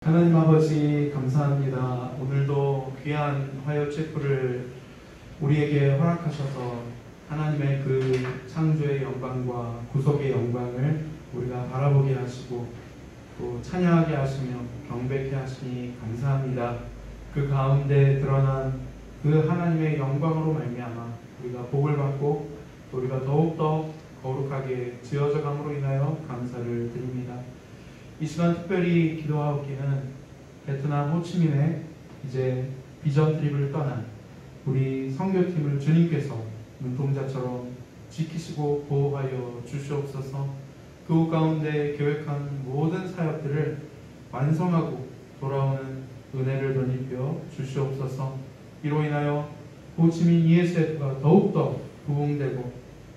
하나님 아버지 감사합니다. 오늘도 귀한 화요 체프를 우리에게 허락하셔서 하나님의 그 창조의 영광과 구속의 영광을 우리가 바라보게 하시고 또 찬양하게 하시며 경배케 하시니 감사합니다. 그 가운데 드러난 그 하나님의 영광으로 말미암아 우리가 복을 받고 또 우리가 더욱더 거룩하게 지어져 감으로 인하여 감사를 드립니다. 이 시간 특별히 기도하옵기는 베트남 호치민에 이제 비전 트립을 떠난 우리 선교팀을 주님께서 눈동자처럼 지키시고 보호하여 주시옵소서. 그 가운데 계획한 모든 사역들을 완성하고 돌아오는 은혜를 덧입혀 주시옵소서. 이로 인하여 호치민 ESF가 더욱더 부흥되고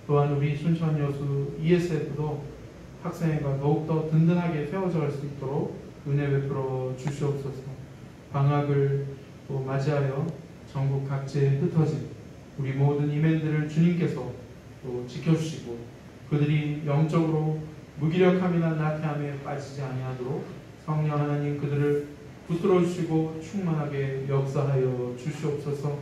또한 우리 순천 여수 ESF도 학생회가 더욱더 든든하게 세워져 갈 수 있도록 은혜 베풀어 주시옵소서. 방학을 또 맞이하여 전국 각지에 흩어진 우리 모든 이맨들을 주님께서 또 지켜주시고 그들이 영적으로 무기력함이나 나태함에 빠지지 아니하도록 성령 하나님 그들을 붙들어 주시고 충만하게 역사하여 주시옵소서.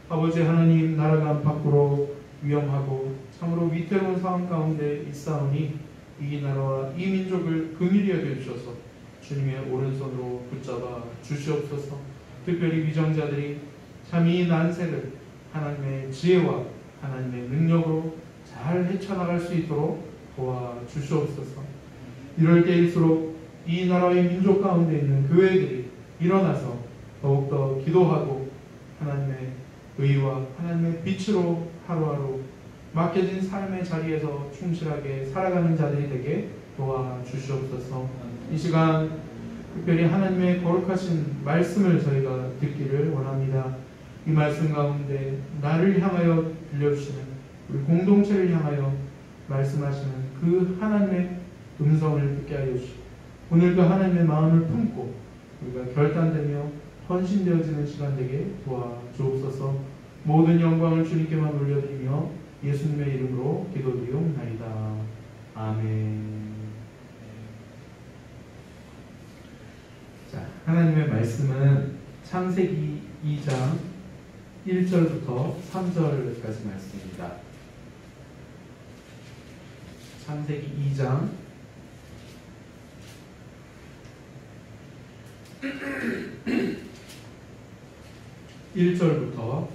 아버지 하나님, 나라가 안팎으로 위험하고 참으로 위태로운 상황 가운데 있사오니 이 나라와 이 민족을 긍휼히 여겨주셔서 주님의 오른손으로 붙잡아 주시옵소서. 특별히 위정자들이 참 이 난세를 하나님의 지혜와 하나님의 능력으로 잘 헤쳐나갈 수 있도록 도와주시옵소서. 이럴 때일수록 이 나라의 민족 가운데 있는 교회들이 일어나서 더욱더 기도하고 하나님의 의와 하나님의 빛으로 하루하루 맡겨진 삶의 자리에서 충실하게 살아가는 자들이 되게 도와주시옵소서. 이 시간 특별히 하나님의 거룩하신 말씀을 저희가 듣기를 원합니다. 이 말씀 가운데 나를 향하여 들려주시는 우리 공동체를 향하여 말씀하시는 그 하나님의 음성을 듣게 하여 주시고 오늘 그 하나님의 마음을 품고 우리가 결단되며 헌신되어지는 시간 되게 도와주옵소서. 모든 영광을 주님께만 올려드리며 예수님의 이름으로 기도드리옵나이다. 아멘. 자, 하나님의 말씀은 창세기 2장 1절부터 3절까지 말씀입니다. 창세기 2장 1절부터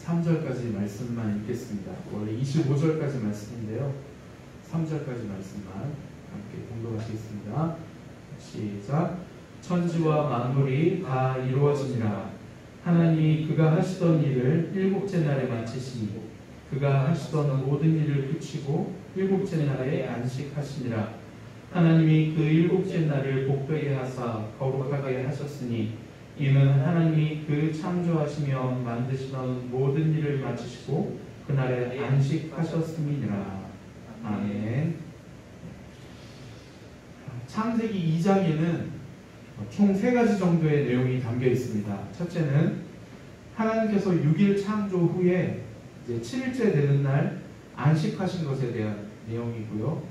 3절까지 말씀만 읽겠습니다. 원래 25절까지 말씀인데요. 3절까지 말씀만 함께 공독하시겠습니다. 시작. 천지와 만물이 다 이루어지니라. 하나님이 그가 하시던 일을 일곱째 날에 마치시니 그가 하시던 모든 일을 그치고 일곱째 날에 안식하시니라. 하나님이 그 일곱째 날을 복되게 하사 거룩하게 하셨으니 이는 하나님이 그 창조하시며 만드시던 모든 일을 마치시고 그날에 안식하셨음이니라. 아멘. 창세기 2장에는 총 3가지 정도의 내용이 담겨 있습니다. 첫째는 하나님께서 6일 창조 후에 이제 7일째 되는 날 안식하신 것에 대한 내용이고요.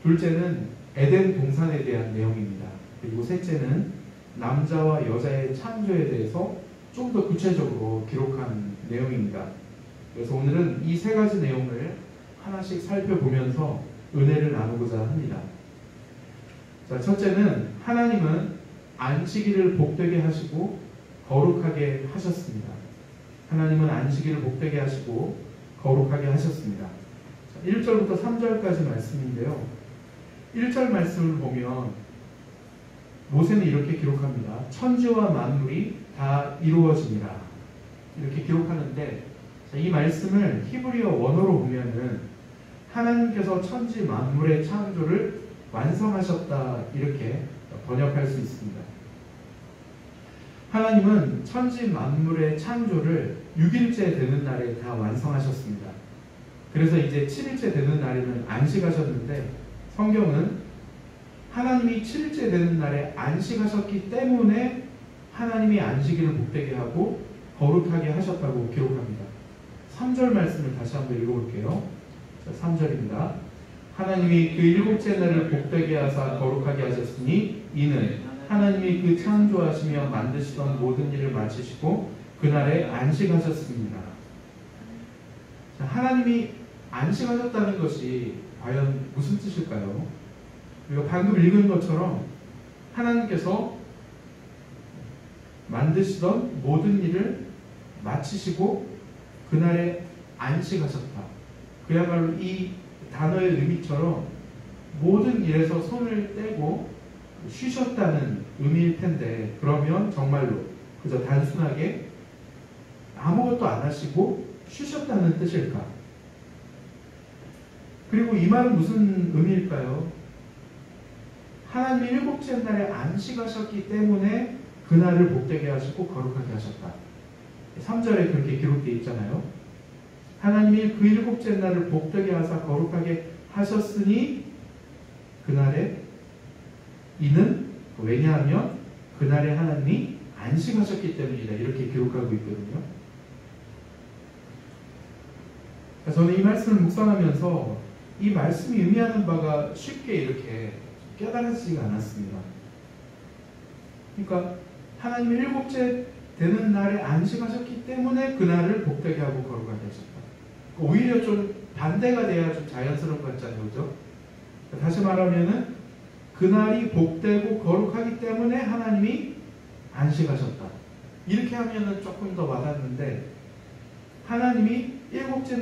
둘째는 에덴 동산에 대한 내용입니다. 그리고 셋째는 남자와 여자의 창조에 대해서 좀 더 구체적으로 기록한 내용입니다. 그래서 오늘은 이 3가지 내용을 하나씩 살펴보면서 은혜를 나누고자 합니다. 자, 첫째는 하나님은 안식일을 복되게 하시고 거룩하게 하셨습니다. 하나님은 안식일을 복되게 하시고 거룩하게 하셨습니다. 자, 1절부터 3절까지 말씀인데요. 1절 말씀을 보면 모세는 이렇게 기록합니다. 천지와 만물이 다 이루어지니라. 이렇게 기록하는데 이 말씀을 히브리어 원어로 보면은 하나님께서 천지 만물의 창조를 완성하셨다 이렇게 번역할 수 있습니다. 하나님은 천지 만물의 창조를 6일째 되는 날에 다 완성하셨습니다. 그래서 이제 7일째 되는 날에는 안식하셨는데 성경은 하나님이 7일째 되는 날에 안식하셨기 때문에 하나님이 안식일을 복되게 하고 거룩하게 하셨다고 기록합니다. 3절 말씀을 다시 한번 읽어볼게요. 자, 3절입니다. 하나님이 그 일곱째 날을 복되게 하사 거룩하게 하셨으니 이는 하나님이 그 창조하시며 만드시던 모든 일을 마치시고 그날에 안식하셨습니다. 자, 하나님이 안식하셨다는 것이 과연 무슨 뜻일까요? 우리가 방금 읽은 것처럼 하나님께서 만드시던 모든 일을 마치시고 그날에 안식하셨다. 그야말로 이 단어의 의미처럼 모든 일에서 손을 떼고 쉬셨다는 의미일 텐데, 그러면 정말로 그저 단순하게 아무것도 안 하시고 쉬셨다는 뜻일까? 그리고 이 말은 무슨 의미일까요? 하나님이 일곱째 날에 안식하셨기 때문에 그날을 복되게 하시고 거룩하게 하셨다. 3절에 그렇게 기록되어 있잖아요. 하나님이 그 일곱째 날을 복되게 하사 거룩하게 하셨으니 그날에 이는 왜냐하면 그날에 하나님이 안식하셨기 때문이다. 이렇게 기록하고 있거든요. 저는 이 말씀을 묵상하면서 이 말씀이 의미하는 바가 쉽게 이렇게 깨달아지지가 않았습니다. 그러니까 하나님이 일곱째 되는 날에 안식하셨기 때문에 그날을 복되게 하고 거룩하게 하셨다. 오히려 좀 반대가 돼야 좀 자연스러운 것 같잖아요. 그죠? 다시 말하면은 그날이 복되고 거룩하기 때문에 하나님이 안식하셨다. 이렇게 하면은 조금 더 와닿는데, 하나님이 일곱째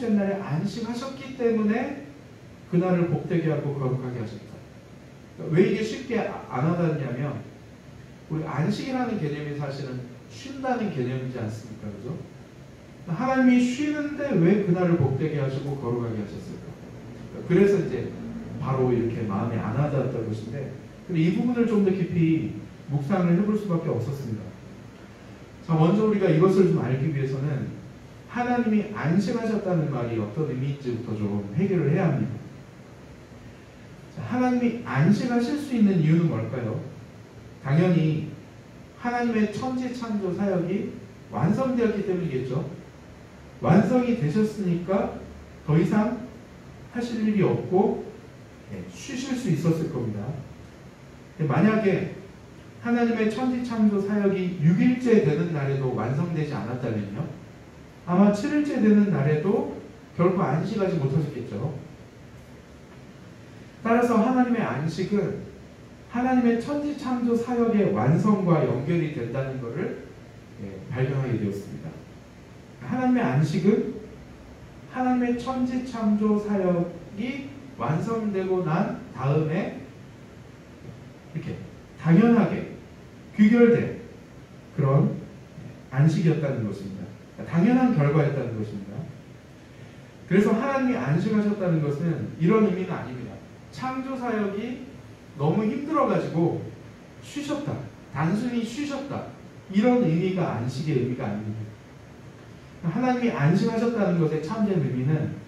날에 안식하셨기 때문에 그날을 복되게 하고 거룩하게 하셨다. 왜 이게 쉽게 안 와닿냐면, 우리 안식이라는 개념이 사실은 쉰다는 개념이지 않습니까? 그죠? 하나님이 쉬는데 왜 그날을 복되게 하시고 거룩하게 하셨을까? 그래서 이제 바로 이렇게 마음에 안 와닿았던 것인데, 근데 이 부분을 좀 더 깊이 묵상을 해볼 수밖에 없었습니다. 자, 먼저 우리가 이것을 좀 알기 위해서는 하나님이 안식하셨다는 말이 어떤 의미인지부터 좀 해결을 해야 합니다. 자, 하나님이 안식하실 수 있는 이유는 뭘까요? 당연히 하나님의 천지 창조 사역이 완성되었기 때문이겠죠. 완성이 되셨으니까 더 이상 하실 일이 없고 쉬실 수 있었을 겁니다. 만약에 하나님의 천지 창조 사역이 6일째 되는 날에도 완성되지 않았다면요, 아마 7일째 되는 날에도 결코 안식하지 못하셨겠죠. 따라서 하나님의 안식은 하나님의 천지 창조 사역의 완성과 연결이 된다는 것을 발견하게 되었습니다. 하나님의 안식은 하나님의 천지 창조 사역이 완성되고 난 다음에 이렇게 당연하게 귀결된 그런 안식이었다는 것입니다. 당연한 결과였다는 것입니다. 그래서 하나님이 안식하셨다는 것은 이런 의미는 아닙니다. 창조 사역이 너무 힘들어가지고 쉬셨다, 단순히 쉬셨다, 이런 의미가 안식의 의미가 아닙니다. 하나님이 안식하셨다는 것의 참된 의미는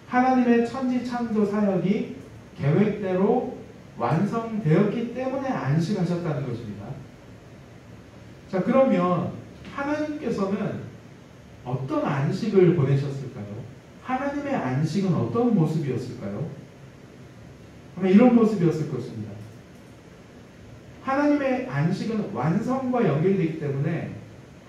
하나님의 천지 창조 사역이 계획대로 완성되었기 때문에 안식하셨다는 것입니다. 자, 그러면 하나님께서는 어떤 안식을 보내셨을까요? 하나님의 안식은 어떤 모습이었을까요? 아마 이런 모습이었을 것입니다. 하나님의 안식은 완성과 연결이 되기 때문에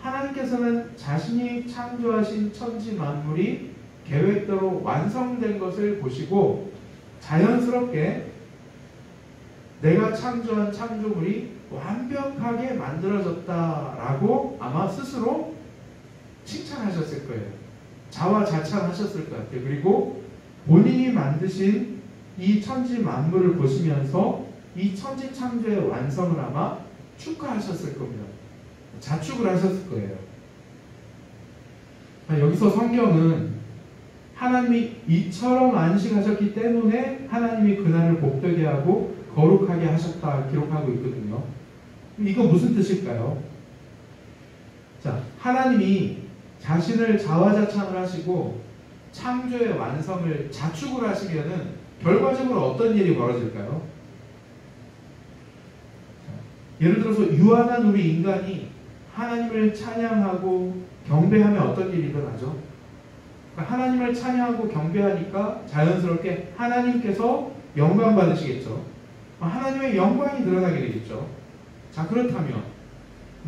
하나님께서는 자신이 창조하신 천지 만물이 계획대로 완성된 것을 보시고 자연스럽게 내가 창조한 창조물이 완벽하게 만들어졌다라고 아마 스스로 칭찬하셨을 거예요. 자화자찬하셨을 것 같아요. 그리고 본인이 만드신 이 천지 만물을 보시면서 이 천지 창조의 완성을 아마 축하하셨을 겁니다. 자축을 하셨을 거예요. 여기서 성경은 하나님이 이처럼 안식하셨기 때문에 하나님이 그날을 복되게 하고 거룩하게 하셨다 기록하고 있거든요. 이거 무슨 뜻일까요? 자, 하나님이 자신을 자화자찬을 하시고 창조의 완성을 자축을 하시면은 결과적으로 어떤 일이 벌어질까요? 예를 들어서 유한한 우리 인간이 하나님을 찬양하고 경배하면 어떤 일이 일어나죠? 그러니까 하나님을 찬양하고 경배하니까 자연스럽게 하나님께서 영광 받으시겠죠. 하나님의 영광이 드러나게 되겠죠. 자, 그렇다면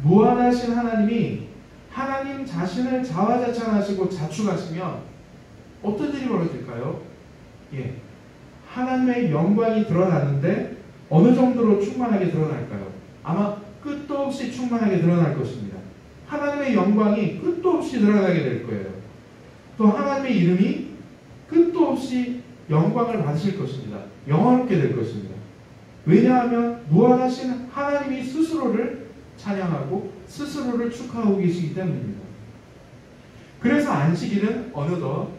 무한하신 하나님이 하나님 자신을 자화자찬하시고 자축하시면 어떤 일이 벌어질까요? 예, 하나님의 영광이 드러나는데 어느 정도로 충만하게 드러날까요? 아마 끝도 없이 충만하게 드러날 것입니다. 하나님의 영광이 끝도 없이 드러나게 될 거예요. 또 하나님의 이름이 끝도 없이 영광을 받으실 것입니다. 영화롭게 될 것입니다. 왜냐하면 무한하신 하나님이 스스로를 찬양하고 스스로를 축하하고 계시기 때문입니다. 그래서 안식일은 어느덧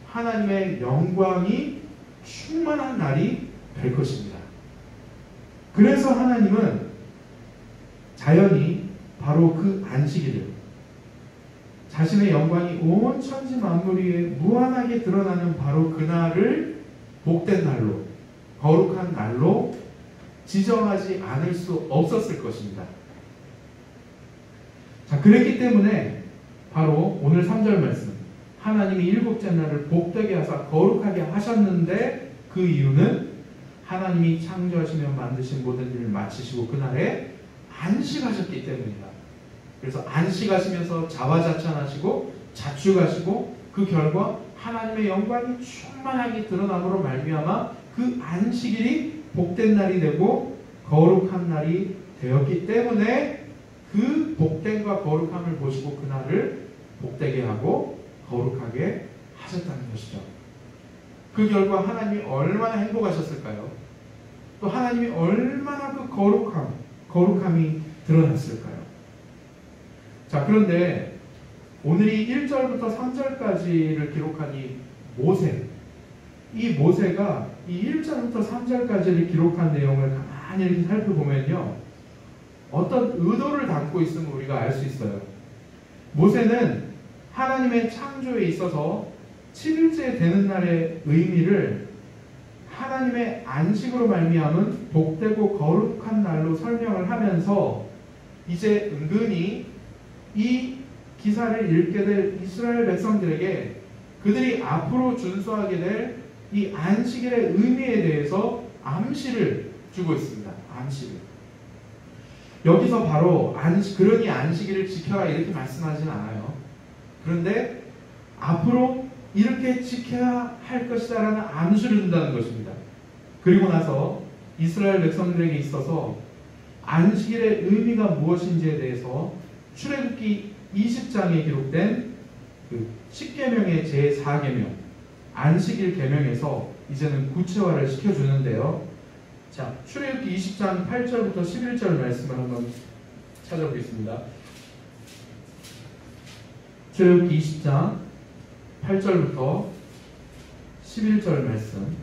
하나님의 영광이 충만한 날이 될 것입니다. 그래서 하나님은 자연히 바로 그 안식일을 자신의 영광이 온 천지 만물 위에 무한하게 드러나는 바로 그날을 복된 날로, 거룩한 날로 지정하지 않을 수 없었을 것입니다. 자, 그랬기 때문에 바로 오늘 3절 말씀, 하나님이 일곱째 날을 복되게 하사 거룩하게 하셨는데 그 이유는 하나님이 창조하시며 만드신 모든 일을 마치시고 그날에 안식하셨기 때문입니다. 그래서 안식하시면서 자화자찬하시고 자축하시고 그 결과 하나님의 영광이 충만하게 드러남으로 말미암아 그 안식일이 복된 날이 되고 거룩한 날이 되었기 때문에 그 복됨과 거룩함을 보시고 그날을 복되게 하고 거룩하게 하셨다는 것이죠. 그 결과 하나님이 얼마나 행복하셨을까요? 또 하나님이 얼마나 그 거룩함이 드러났을까요? 자, 그런데 오늘이 1절부터 3절까지를 기록한 이 모세, 이 모세가 이 1절부터 3절까지를 기록한 내용을 가만히 이렇게 살펴보면요, 어떤 의도를 담고 있음을 우리가 알 수 있어요. 모세는 하나님의 창조에 있어서 7일째 되는 날의 의미를 하나님의 안식으로 말미암은 복되고 거룩한 날로 설명을 하면서 이제 은근히 이 기사를 읽게 될 이스라엘 백성들에게 그들이 앞으로 준수하게 될 이 안식일의 의미에 대해서 암시를 주고 있습니다. 암시를. 여기서 바로 그러니 안식일을 지켜라 이렇게 말씀하지는 않아요. 그런데 앞으로 이렇게 지켜야 할 것이다 라는 암시를 준다는 것입니다. 그리고 나서 이스라엘 백성들에게 있어서 안식일의 의미가 무엇인지에 대해서 출애굽기 20장에 기록된 그 10계명의 제4계명 안식일 계명에서 이제는 구체화를 시켜주는데요. 자, 출애굽기 20장 8절부터 11절 말씀을 한번 찾아보겠습니다. 출애굽기 20장 8절부터 11절 말씀.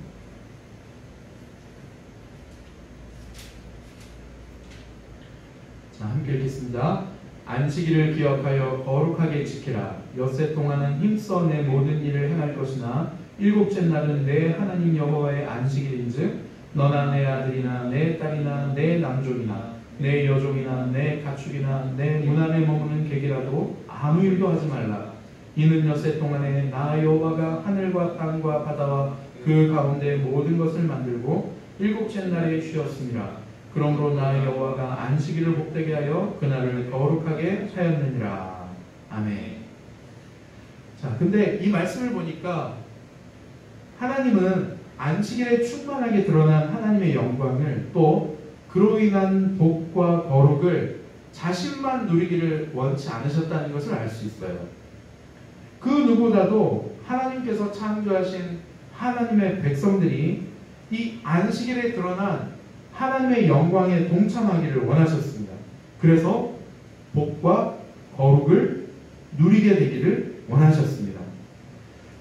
자, 함께 읽겠습니다. 안식일을 기억하여 거룩하게 지키라. 엿새 동안은 힘써 내 모든 일을 행할 것이나 일곱째 날은 내 하나님 여호와의 안식일인즉 너나 내 아들이나 내 딸이나 내 남종이나 내 여종이나 내 가축이나 내 문 안에 머무는 객이라도 아무 일도 하지 말라. 이는 엿새 동안에 나 여호와가 하늘과 땅과 바다와 그 가운데 모든 것을 만들고 일곱째 날에 쉬었습니다. 그러므로 나 여호와가 안식일을 복되게 하여 그날을 거룩하게 하였느니라. 아멘. 자, 근데 이 말씀을 보니까 하나님은 안식일에 충만하게 드러난 하나님의 영광을 또 그로 인한 복과 거룩을 자신만 누리기를 원치 않으셨다는 것을 알 수 있어요. 그 누구보다도 하나님께서 창조하신 하나님의 백성들이 이 안식일에 드러난 하나님의 영광에 동참하기를 원하셨습니다. 그래서 복과 거룩을 누리게 되기를 원하셨습니다.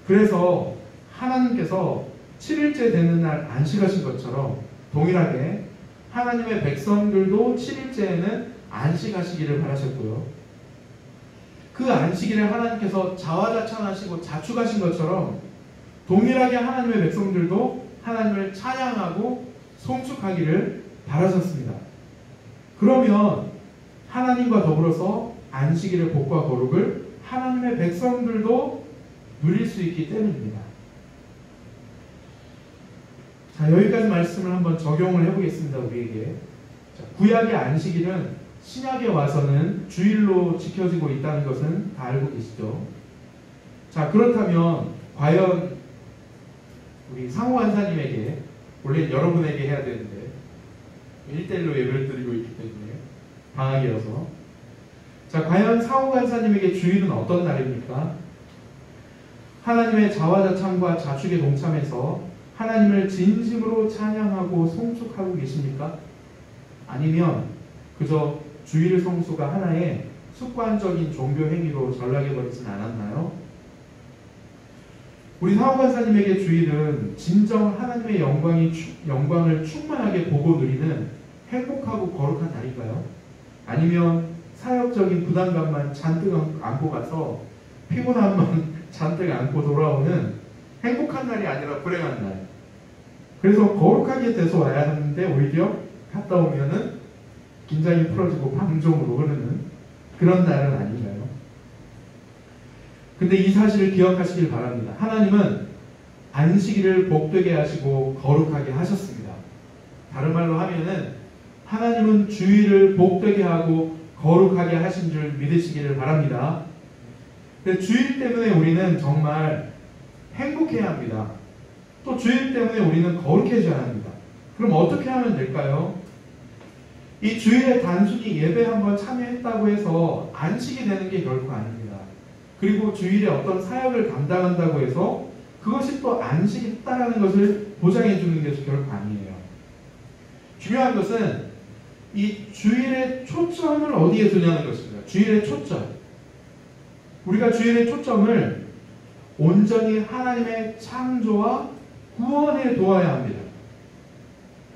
그래서 하나님께서 7일째 되는 날 안식하신 것처럼 동일하게 하나님의 백성들도 7일째에는 안식하시기를 바라셨고요. 그 안식일에 하나님께서 자화자찬하시고 자축하신 것처럼 동일하게 하나님의 백성들도 하나님을 찬양하고 송축하기를 바라셨습니다. 그러면 하나님과 더불어서 안식일의 복과 거룩을 하나님의 백성들도 누릴 수 있기 때문입니다. 자, 여기까지 말씀을 한번 적용을 해보겠습니다. 우리에게. 자, 구약의 안식일은 신약에 와서는 주일로 지켜지고 있다는 것은 다 알고 계시죠? 자, 그렇다면 과연 우리 상호 간사님에게, 원래 여러분에게 해야 되는데 1대1로 예배를 드리고 있기 때문에 방학이어서, 자, 과연 상호 간사님에게 주일은 어떤 날입니까? 하나님의 자화자찬과 자축에 동참해서 하나님을 진심으로 찬양하고 송축하고 계십니까? 아니면 그저 주일 성수가 하나의 습관적인 종교 행위로 전락해버리진 않았나요? 우리 사호 간사님에게 주일은 진정 하나님의 영광을 충만하게 보고 누리는 행복하고 거룩한 날인가요? 아니면 사역적인 부담감만 잔뜩 안고 가서 피곤함만 잔뜩 안고 돌아오는 행복한 날이 아니라 불행한 날. 그래서 거룩하게 돼서 와야 하는데 오히려 갔다 오면은 긴장이 풀어지고 방종으로 흐르는 그런 날은 아닌가요? 근데 이 사실을 기억하시길 바랍니다. 하나님은 안식일을 복되게 하시고 거룩하게 하셨습니다. 다른 말로 하면은 하나님은 주일을 복되게 하고 거룩하게 하신 줄 믿으시기를 바랍니다. 근데 주일 때문에 우리는 정말 행복해야 합니다. 또 주일 때문에 우리는 거룩해져야 합니다. 그럼 어떻게 하면 될까요? 이 주일에 단순히 예배 한번 참여했다고 해서 안식이 되는 게 결코 아닙니다. 그리고 주일에 어떤 사역을 감당한다고 해서 그것이 또 안식이다라는 것을 보장해 주는 것이 결코 아니에요. 중요한 것은 이 주일의 초점을 어디에 두냐는 것입니다. 주일의 초점. 우리가 주일의 초점을 온전히 하나님의 창조와 구원에 두어야 합니다.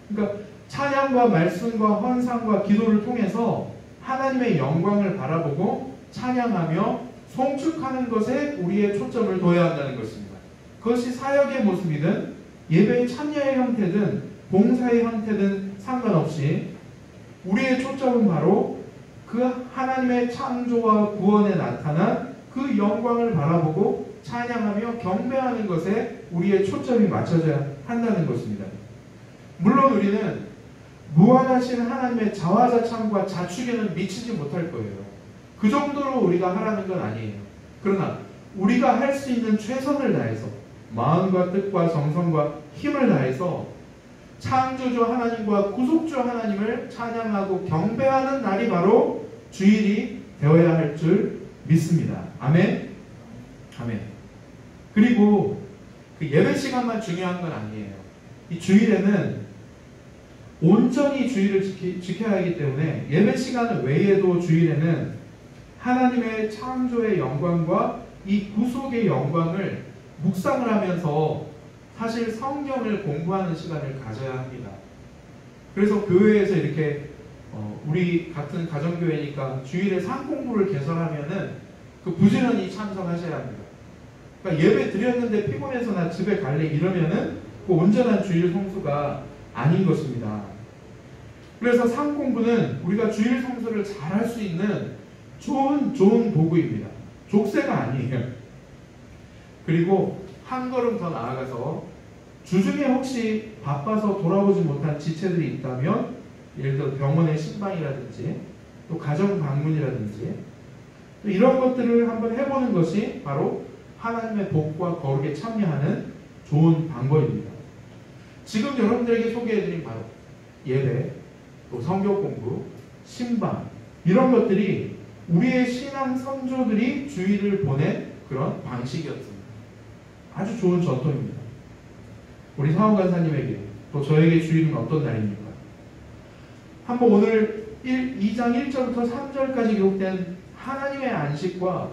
그러니까 찬양과 말씀과 헌상과 기도를 통해서 하나님의 영광을 바라보고 찬양하며 송축하는 것에 우리의 초점을 둬야 한다는 것입니다. 그것이 사역의 모습이든 예배의 참여의 형태든 봉사의 형태든 상관없이 우리의 초점은 바로 그 하나님의 창조와 구원에 나타난 그 영광을 바라보고 찬양하며 경배하는 것에 우리의 초점이 맞춰져야 한다는 것입니다. 물론 우리는 무한하신 하나님의 자화자찬과 자축에는 미치지 못할 거예요. 그 정도로 우리가 하라는 건 아니에요. 그러나 우리가 할 수 있는 최선을 다해서 마음과 뜻과 정성과 힘을 다해서 창조주 하나님과 구속주 하나님을 찬양하고 경배하는 날이 바로 주일이 되어야 할 줄 믿습니다. 아멘? 아멘. 그리고 그 예배 시간만 중요한 건 아니에요. 이 주일에는 온전히 주일을 지켜야 하기 때문에 예배 시간 외에도 주일에는 하나님의 창조의 영광과 이 구속의 영광을 묵상을 하면서 사실 성경을 공부하는 시간을 가져야 합니다. 그래서 교회에서 이렇게 우리 같은 가정교회니까 주일에 상공부를 개설하면은 그 부지런히 참석하셔야 합니다. 그러니까 예배 드렸는데 피곤해서 나 집에 갈래 이러면은 그 온전한 주일 성수가 아닌 것입니다. 그래서 상공부는 우리가 주일 성수를 잘할 수 있는 좋은 도구입니다. 족쇄가 아니에요. 그리고 한 걸음 더 나아가서 주중에 혹시 바빠서 돌아보지 못한 지체들이 있다면 예를 들어 병원의 신방이라든지 또 가정 방문이라든지 또 이런 것들을 한번 해보는 것이 바로 하나님의 복과 거룩에 참여하는 좋은 방법입니다. 지금 여러분들에게 소개해드린 바로 예배, 또 성경 공부, 신방 이런 것들이 우리의 신앙 선조들이 주일을 보낸 그런 방식이었습니다. 아주 좋은 전통입니다. 우리 사원 간사님에게 또 저에게 주일은 어떤 날입니까? 한번 오늘 2장 1절부터 3절까지 기록된 하나님의 안식과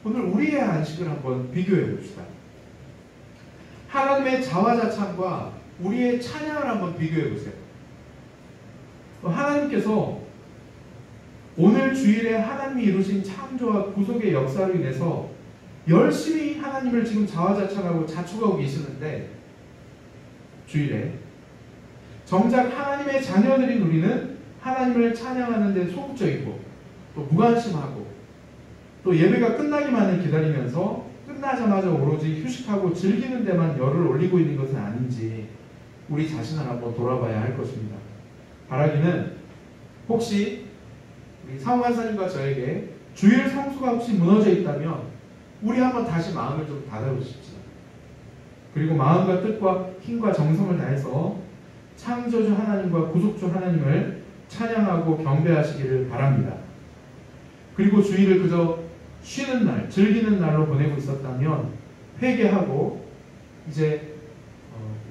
오늘 우리의 안식을 한번 비교해 봅시다. 하나님의 자화자찬과 우리의 찬양을 한번 비교해 보세요. 하나님께서 오늘 주일에 하나님이 이루신 창조와 구속의 역사로 인해서 열심히 하나님을 지금 자화자찬하고 자축하고 계시는데 주일에 정작 하나님의 자녀들인 우리는 하나님을 찬양하는 데 소극적이고 또 무관심하고 또 예배가 끝나기만을 기다리면서 끝나자마자 오로지 휴식하고 즐기는 데만 열을 올리고 있는 것은 아닌지 우리 자신을 한번 돌아봐야 할 것입니다. 바라기는 혹시 우리 사무관사님과 저에게 주일 성수가 혹시 무너져 있다면 우리 한번 다시 마음을 좀 다잡으십시오. 그리고 마음과 뜻과 힘과 정성을 다해서 창조주 하나님과 구속주 하나님을 찬양하고 경배하시기를 바랍니다. 그리고 주일을 그저 쉬는 날, 즐기는 날로 보내고 있었다면 회개하고 이제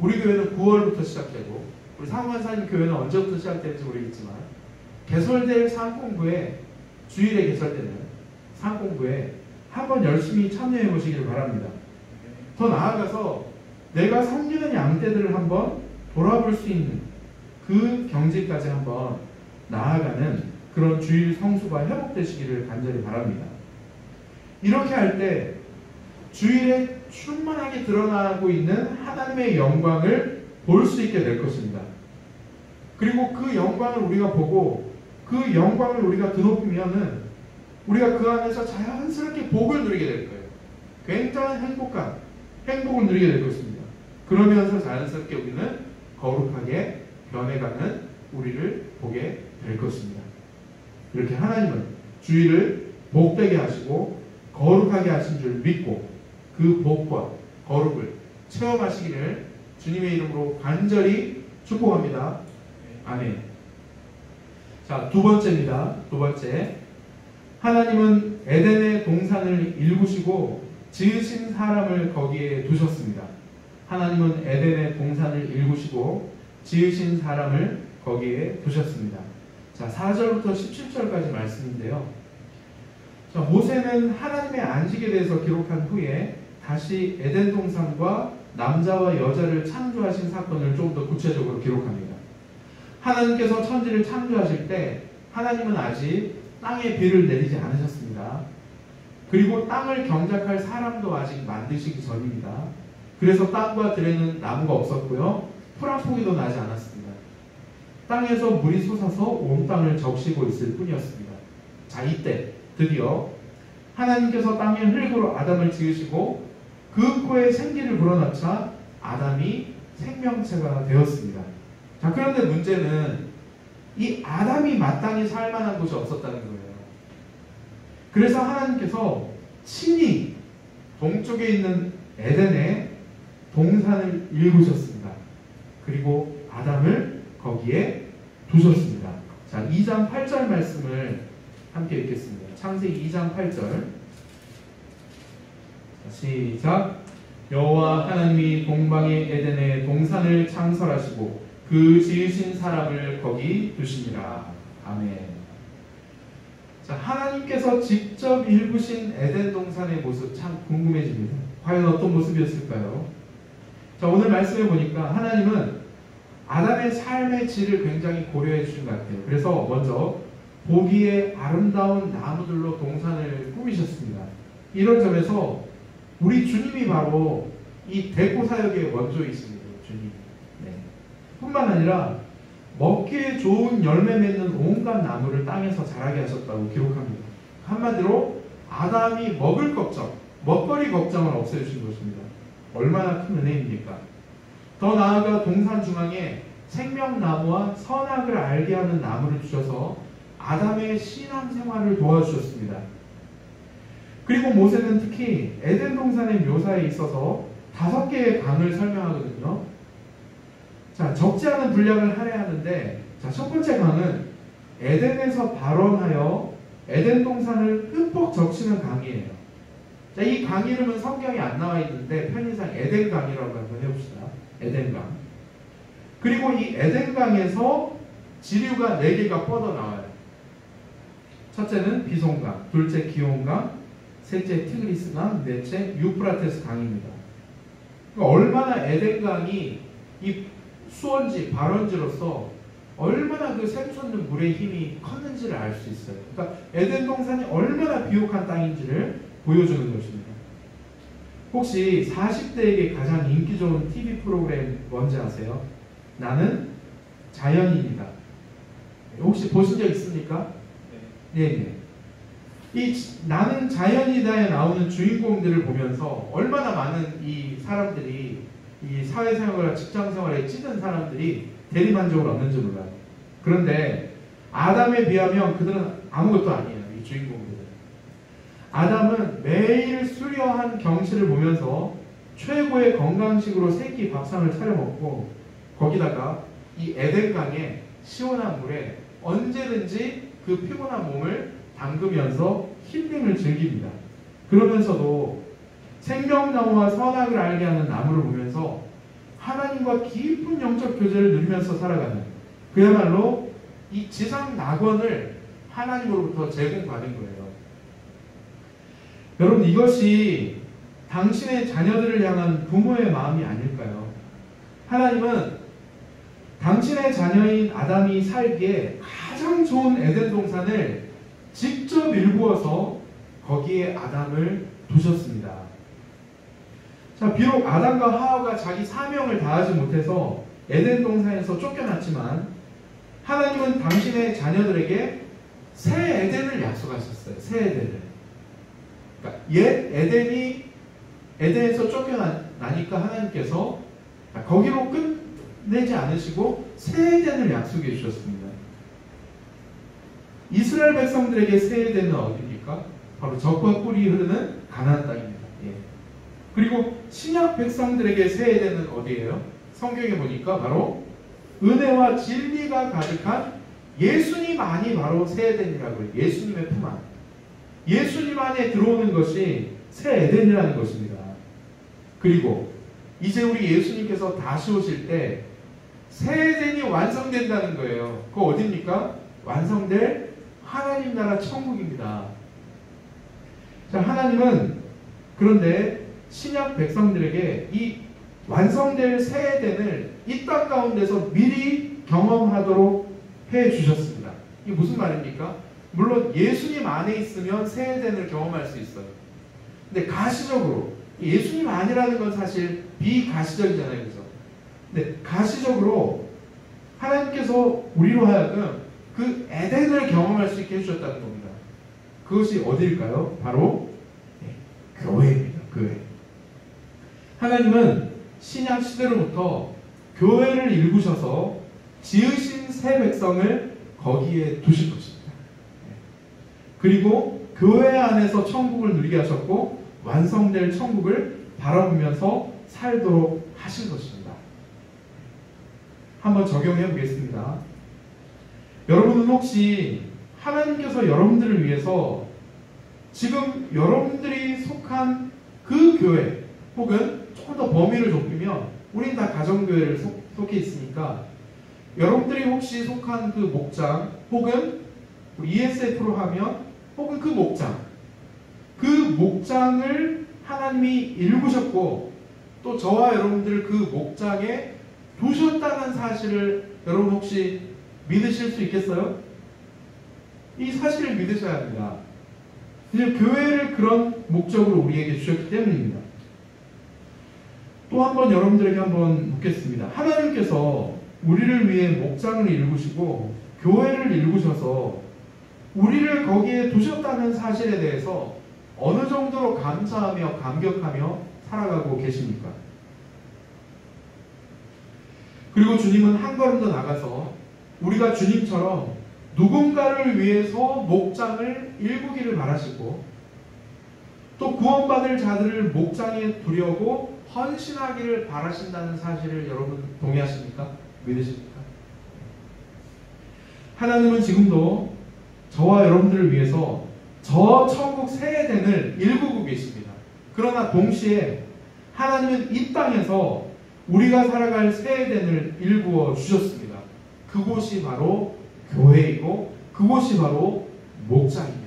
우리 교회는 9월부터 시작되고 우리 사무관사님 교회는 언제부터 시작될지 모르겠지만 개설될 사항공부에 주일에 개설되는 사항공부에 한번 열심히 참여해 보시기를 바랍니다. 더 나아가서 내가 섬기는 양떼들을 한번 돌아볼 수 있는 그 경지까지 한번 나아가는 그런 주일 성수가 회복되시기를 간절히 바랍니다. 이렇게 할 때 주일에 충만하게 드러나고 있는 하나님의 영광을 볼 수 있게 될 것입니다. 그리고 그 영광을 우리가 보고 그 영광을 우리가 드높이면은 우리가 그 안에서 자연스럽게 복을 누리게 될 거예요. 굉장한 행복을 누리게 될 것입니다. 그러면서 자연스럽게 우리는 거룩하게 변해가는 우리를 보게 될 것입니다. 이렇게 하나님은 주일을 복되게 하시고 거룩하게 하신 줄 믿고 그 복과 거룩을 체험하시기를 주님의 이름으로 간절히 축복합니다. 아멘. 자, 두 번째입니다. 두 번째. 하나님은 에덴의 동산을 일구시고 지으신 사람을 거기에 두셨습니다. 하나님은 에덴의 동산을 일구시고 지으신 사람을 거기에 두셨습니다. 자, 4절부터 17절까지 말씀인데요. 자, 모세는 하나님의 안식에 대해서 기록한 후에 다시 에덴 동산과 남자와 여자를 창조하신 사건을 좀 더 구체적으로 기록합니다. 하나님께서 천지를 창조하실 때 하나님은 아직 땅에 비를 내리지 않으셨습니다. 그리고 땅을 경작할 사람도 아직 만드시기 전입니다. 그래서 땅과 들에는 나무가 없었고요. 풀 한 포기도 나지 않았습니다. 땅에서 물이 솟아서 온 땅을 적시고 있을 뿐이었습니다. 자, 이때 드디어 하나님께서 땅의 흙으로 아담을 지으시고 그 코에 생기를 불어넣자 아담이 생명체가 되었습니다. 자, 그런데 문제는 이 아담이 마땅히 살 만한 곳이 없었다는 거예요. 그래서 하나님께서 친히 동쪽에 있는 에덴에 동산을 일구셨습니다. 그리고 아담을 거기에 두셨습니다. 자, 2장 8절 말씀을 함께 읽겠습니다. 창세기 2장 8절. 시작. 여호와 하나님이 동방의 에덴에 동산을 창설하시고 그 지으신 사람을 거기 두시니라. 아멘. 자, 하나님께서 직접 일구신 에덴 동산의 모습 참 궁금해집니다. 과연 어떤 모습이었을까요? 자, 오늘 말씀해 보니까 하나님은 아담의 삶의 질을 굉장히 고려해 주신 것 같아요. 그래서 먼저 보기에 아름다운 나무들로 동산을 꾸미셨습니다. 이런 점에서 우리 주님이 바로 이 대고 사역의 원조이십니다. 주님. 네. 뿐만 아니라 먹기에 좋은 열매 맺는 온갖 나무를 땅에서 자라게 하셨다고 기록합니다. 한마디로 아담이 먹을 걱정, 먹거리 걱정을 없애주신 것입니다. 얼마나 큰 은혜입니까? 더 나아가 동산 중앙에 생명나무와 선악을 알게 하는 나무를 주셔서 아담의 신앙생활을 도와주셨습니다. 그리고 모세는 특히 에덴 동산의 묘사에 있어서 5개의 강을 설명하거든요. 자, 적지 않은 분량을 할애하는데, 자, 첫 번째 강은 에덴에서 발원하여 에덴 동산을 흠뻑 적시는 강이에요. 자, 이 강 이름은 성경에 안 나와 있는데 편의상 에덴강이라고 한번 해봅시다. 에덴강. 그리고 이 에덴강에서 지류가 4개가 뻗어나와요. 첫째는 비송강, 둘째 기온강, 셋째 티그리스강, 넷째 유프라테스 강입니다. 그러니까 얼마나 에덴강이 이 수원지, 발원지로서 얼마나 그 샘솟는 물의 힘이 컸는지를 알 수 있어요. 그러니까 에덴 동산이 얼마나 비옥한 땅인지를 보여주는 것입니다. 혹시 40대에게 가장 인기 좋은 TV 프로그램 뭔지 아세요? 나는 자연인이다. 혹시 보신 적 있습니까? 네. 이 나는 자연이다에 나오는 주인공들을 보면서 얼마나 많은 이 사람들이 이 사회생활과 직장생활에 찌든 사람들이 대리만족을 얻는지 몰라요. 그런데 아담에 비하면 그들은 아무것도 아니에요. 이 주인공들은. 아담은 매일 수려한 경치를 보면서 최고의 건강식으로 세끼 밥상을 차려 먹고 거기다가 이 에덴강의 시원한 물에 언제든지 그 피곤한 몸을 담그면서 힐링을 즐깁니다. 그러면서도 생명나무와 선악을 알게 하는 나무를 보면서 하나님과 깊은 영적 교제를 누리면서 살아가는, 그야말로 이 지상 낙원을 하나님으로부터 제공받은 거예요. 여러분, 이것이 당신의 자녀들을 향한 부모의 마음이 아닐까요? 하나님은 당신의 자녀인 아담이 살기에 가장 좋은 에덴 동산을 직접 일구어서 거기에 아담을 두셨습니다. 자, 비록 아담과 하와가 자기 사명을 다하지 못해서 에덴 동산에서 쫓겨났지만 하나님은 당신의 자녀들에게 새 에덴을 약속하셨어요. 새 에덴을. 그러니까 옛 에덴에서 쫓겨나니까 하나님께서 거기로 끝내지 않으시고 새 에덴을 약속해 주셨습니다. 이스라엘 백성들에게 새 에덴은 어디입니까? 바로 젖과 꿀이 흐르는 가나안 땅입니다. 예. 그리고 신약 백성들에게 새 에덴은 어디예요? 성경에 보니까 바로 은혜와 진리가 가득한 예수님 안이 바로 새 에덴이라고 해요. 예수님의 품 안. 예수님 안에 들어오는 것이 새 에덴이라는 것입니다. 그리고 이제 우리 예수님께서 다시 오실 때 새 에덴이 완성된다는 거예요. 그거 어디입니까? 완성될 하나님 나라 천국입니다. 자, 하나님은 그런데 신약 백성들에게 이 완성될 새 에덴을 이 땅 가운데서 미리 경험하도록 해 주셨습니다. 이게 무슨 말입니까? 물론 예수님 안에 있으면 새 에덴을 경험할 수 있어요. 근데 가시적으로 예수님 안이라는 건 사실 비가시적이잖아요. 그죠? 근데 가시적으로 하나님께서 우리로 하여금 그 에덴을 경험할 수 있게 해주셨다는 겁니다. 그것이 어디일까요? 바로 교회입니다. 교회. 하나님은 신약 시대로부터 교회를 일구셔서 지으신 새 백성을 거기에 두실 것입니다. 그리고 교회 안에서 천국을 누리게 하셨고 완성될 천국을 바라보면서 살도록 하실 것입니다. 한번 적용해 보겠습니다. 여러분은 혹시 하나님께서 여러분들을 위해서 지금 여러분들이 속한 그 교회, 혹은 조금 더 범위를 좁히면 우린 다 가정교회를 속해 있으니까 여러분들이 혹시 속한 그 목장, 혹은 ESF로 하면 혹은 그 목장을 하나님이 일구셨고 또 저와 여러분들 그 목장에 두셨다는 사실을 여러분 혹시 믿으실 수 있겠어요? 이 사실을 믿으셔야 합니다. 이제 교회를 그런 목적으로 우리에게 주셨기 때문입니다. 또 한번 여러분들에게 한번 묻겠습니다. 하나님께서 우리를 위해 목장을 일구시고 교회를 일구셔서 우리를 거기에 두셨다는 사실에 대해서 어느 정도로 감사하며 감격하며 살아가고 계십니까? 그리고 주님은 한 걸음 더 나가서 우리가 주님처럼 누군가를 위해서 목장을 일구기를 바라시고 또 구원받을 자들을 목장에 두려고 헌신하기를 바라신다는 사실을 여러분 동의하십니까? 믿으십니까? 하나님은 지금도 저와 여러분들을 위해서 저 천국 새 에덴을 일구고 계십니다. 그러나 동시에 하나님은 이 땅에서 우리가 살아갈 새 에덴을 일구어 주셨습니다. 그곳이 바로 교회이고 그곳이 바로 목장입니다.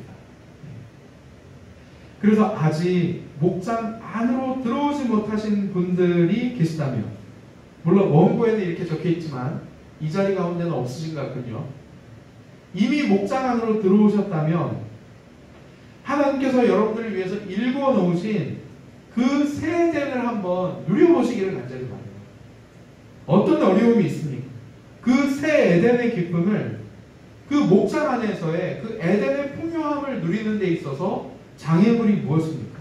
그래서 아직 목장 안으로 들어오지 못하신 분들이 계시다면, 물론 원고에는 이렇게 적혀있지만 이 자리 가운데는 없으신 것 같군요. 이미 목장 안으로 들어오셨다면 하나님께서 여러분들을 위해서 일구어 놓으신 그 새 에덴을 한번 누려보시기를 간절히 바랍니다. 어떤 어려움이 있습니까? 그 새 에덴의 기쁨을, 그 목장 안에서의 그 에덴의 풍요함을 누리는 데 있어서 장애물이 무엇입니까?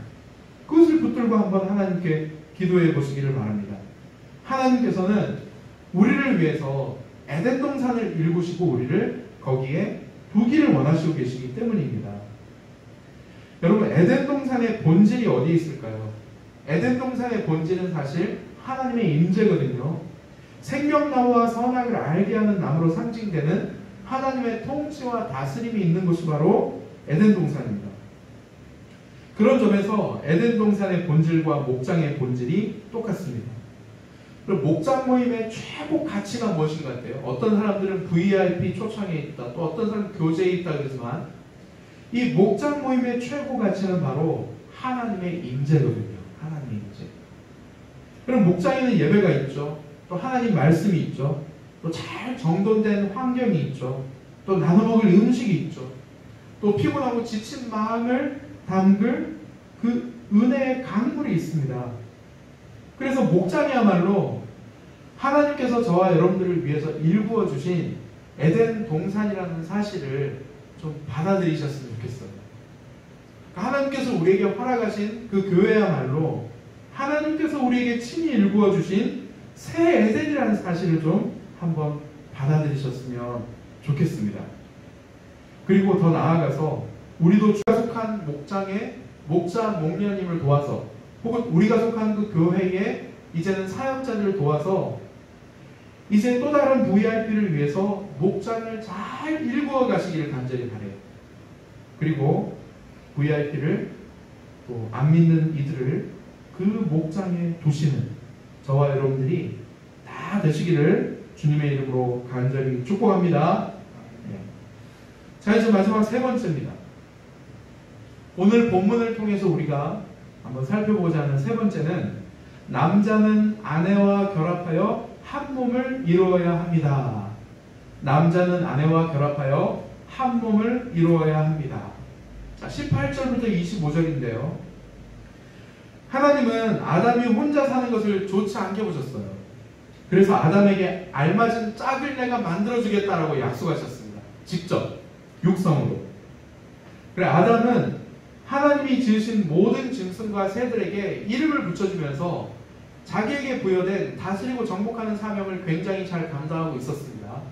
그것을 붙들고 한번 하나님께 기도해 보시기를 바랍니다. 하나님께서는 우리를 위해서 에덴 동산을 일구시고 우리를 거기에 두기를 원하시고 계시기 때문입니다. 여러분, 에덴 동산의 본질이 어디에 있을까요? 에덴 동산의 본질은 사실 하나님의 임재거든요. 생명나무와 선악을 알게 하는 나무로 상징되는 하나님의 통치와 다스림이 있는 곳이 바로 에덴 동산입니다. 그런 점에서 에덴 동산의 본질과 목장의 본질이 똑같습니다. 그럼 목장 모임의 최고 가치가 무엇인 것 같아요? 어떤 사람들은 VIP 초청에 있다, 또 어떤 사람은 교제에 있다 그러지만 이 목장 모임의 최고 가치는 바로 하나님의 임재거든요. 하나님의 임재. 그럼 목장에는 예배가 있죠. 또 하나님 말씀이 있죠. 또 잘 정돈된 환경이 있죠. 또 나눠 먹을 음식이 있죠. 또 피곤하고 지친 마음을 담글 그 은혜의 강물이 있습니다. 그래서 목장이야말로 하나님께서 저와 여러분들을 위해서 일구어 주신 에덴 동산이라는 사실을 좀 받아들이셨으면 좋겠어요. 하나님께서 우리에게 허락하신 그 교회야말로 하나님께서 우리에게 친히 일구어 주신 새 에덴이라는 사실을 좀 한번 받아들이셨으면 좋겠습니다. 그리고 더 나아가서 우리도 주가 속한 목장의 목자 목녀님을 도와서 혹은 우리가 속한 그 교회에 이제는 사역자들을 도와서 이제 또 다른 VIP를 위해서 목장을 잘 일구어 가시기를 간절히 바래요. 그리고 VIP를 또 안 믿는 이들을 그 목장에 두시는 저와 여러분들이 다 되시기를 주님의 이름으로 간절히 축복합니다. 네. 자, 이제 마지막 세 번째입니다. 오늘 본문을 통해서 우리가 한번 살펴보고자 하는 세 번째는 남자는 아내와 결합하여 한 몸을 이루어야 합니다. 남자는 아내와 결합하여 한 몸을 이루어야 합니다. 자, 18절부터 25절인데요. 하나님은 아담이 혼자 사는 것을 좋지 않게 보셨어요. 그래서 아담에게 알맞은 짝을 내가 만들어주겠다라고 약속하셨습니다. 직접 육성으로. 그래, 아담은 하나님이 지으신 모든 짐승과 새들에게 이름을 붙여주면서 자기에게 부여된 다스리고 정복하는 사명을 굉장히 잘 감당하고 있었습니다.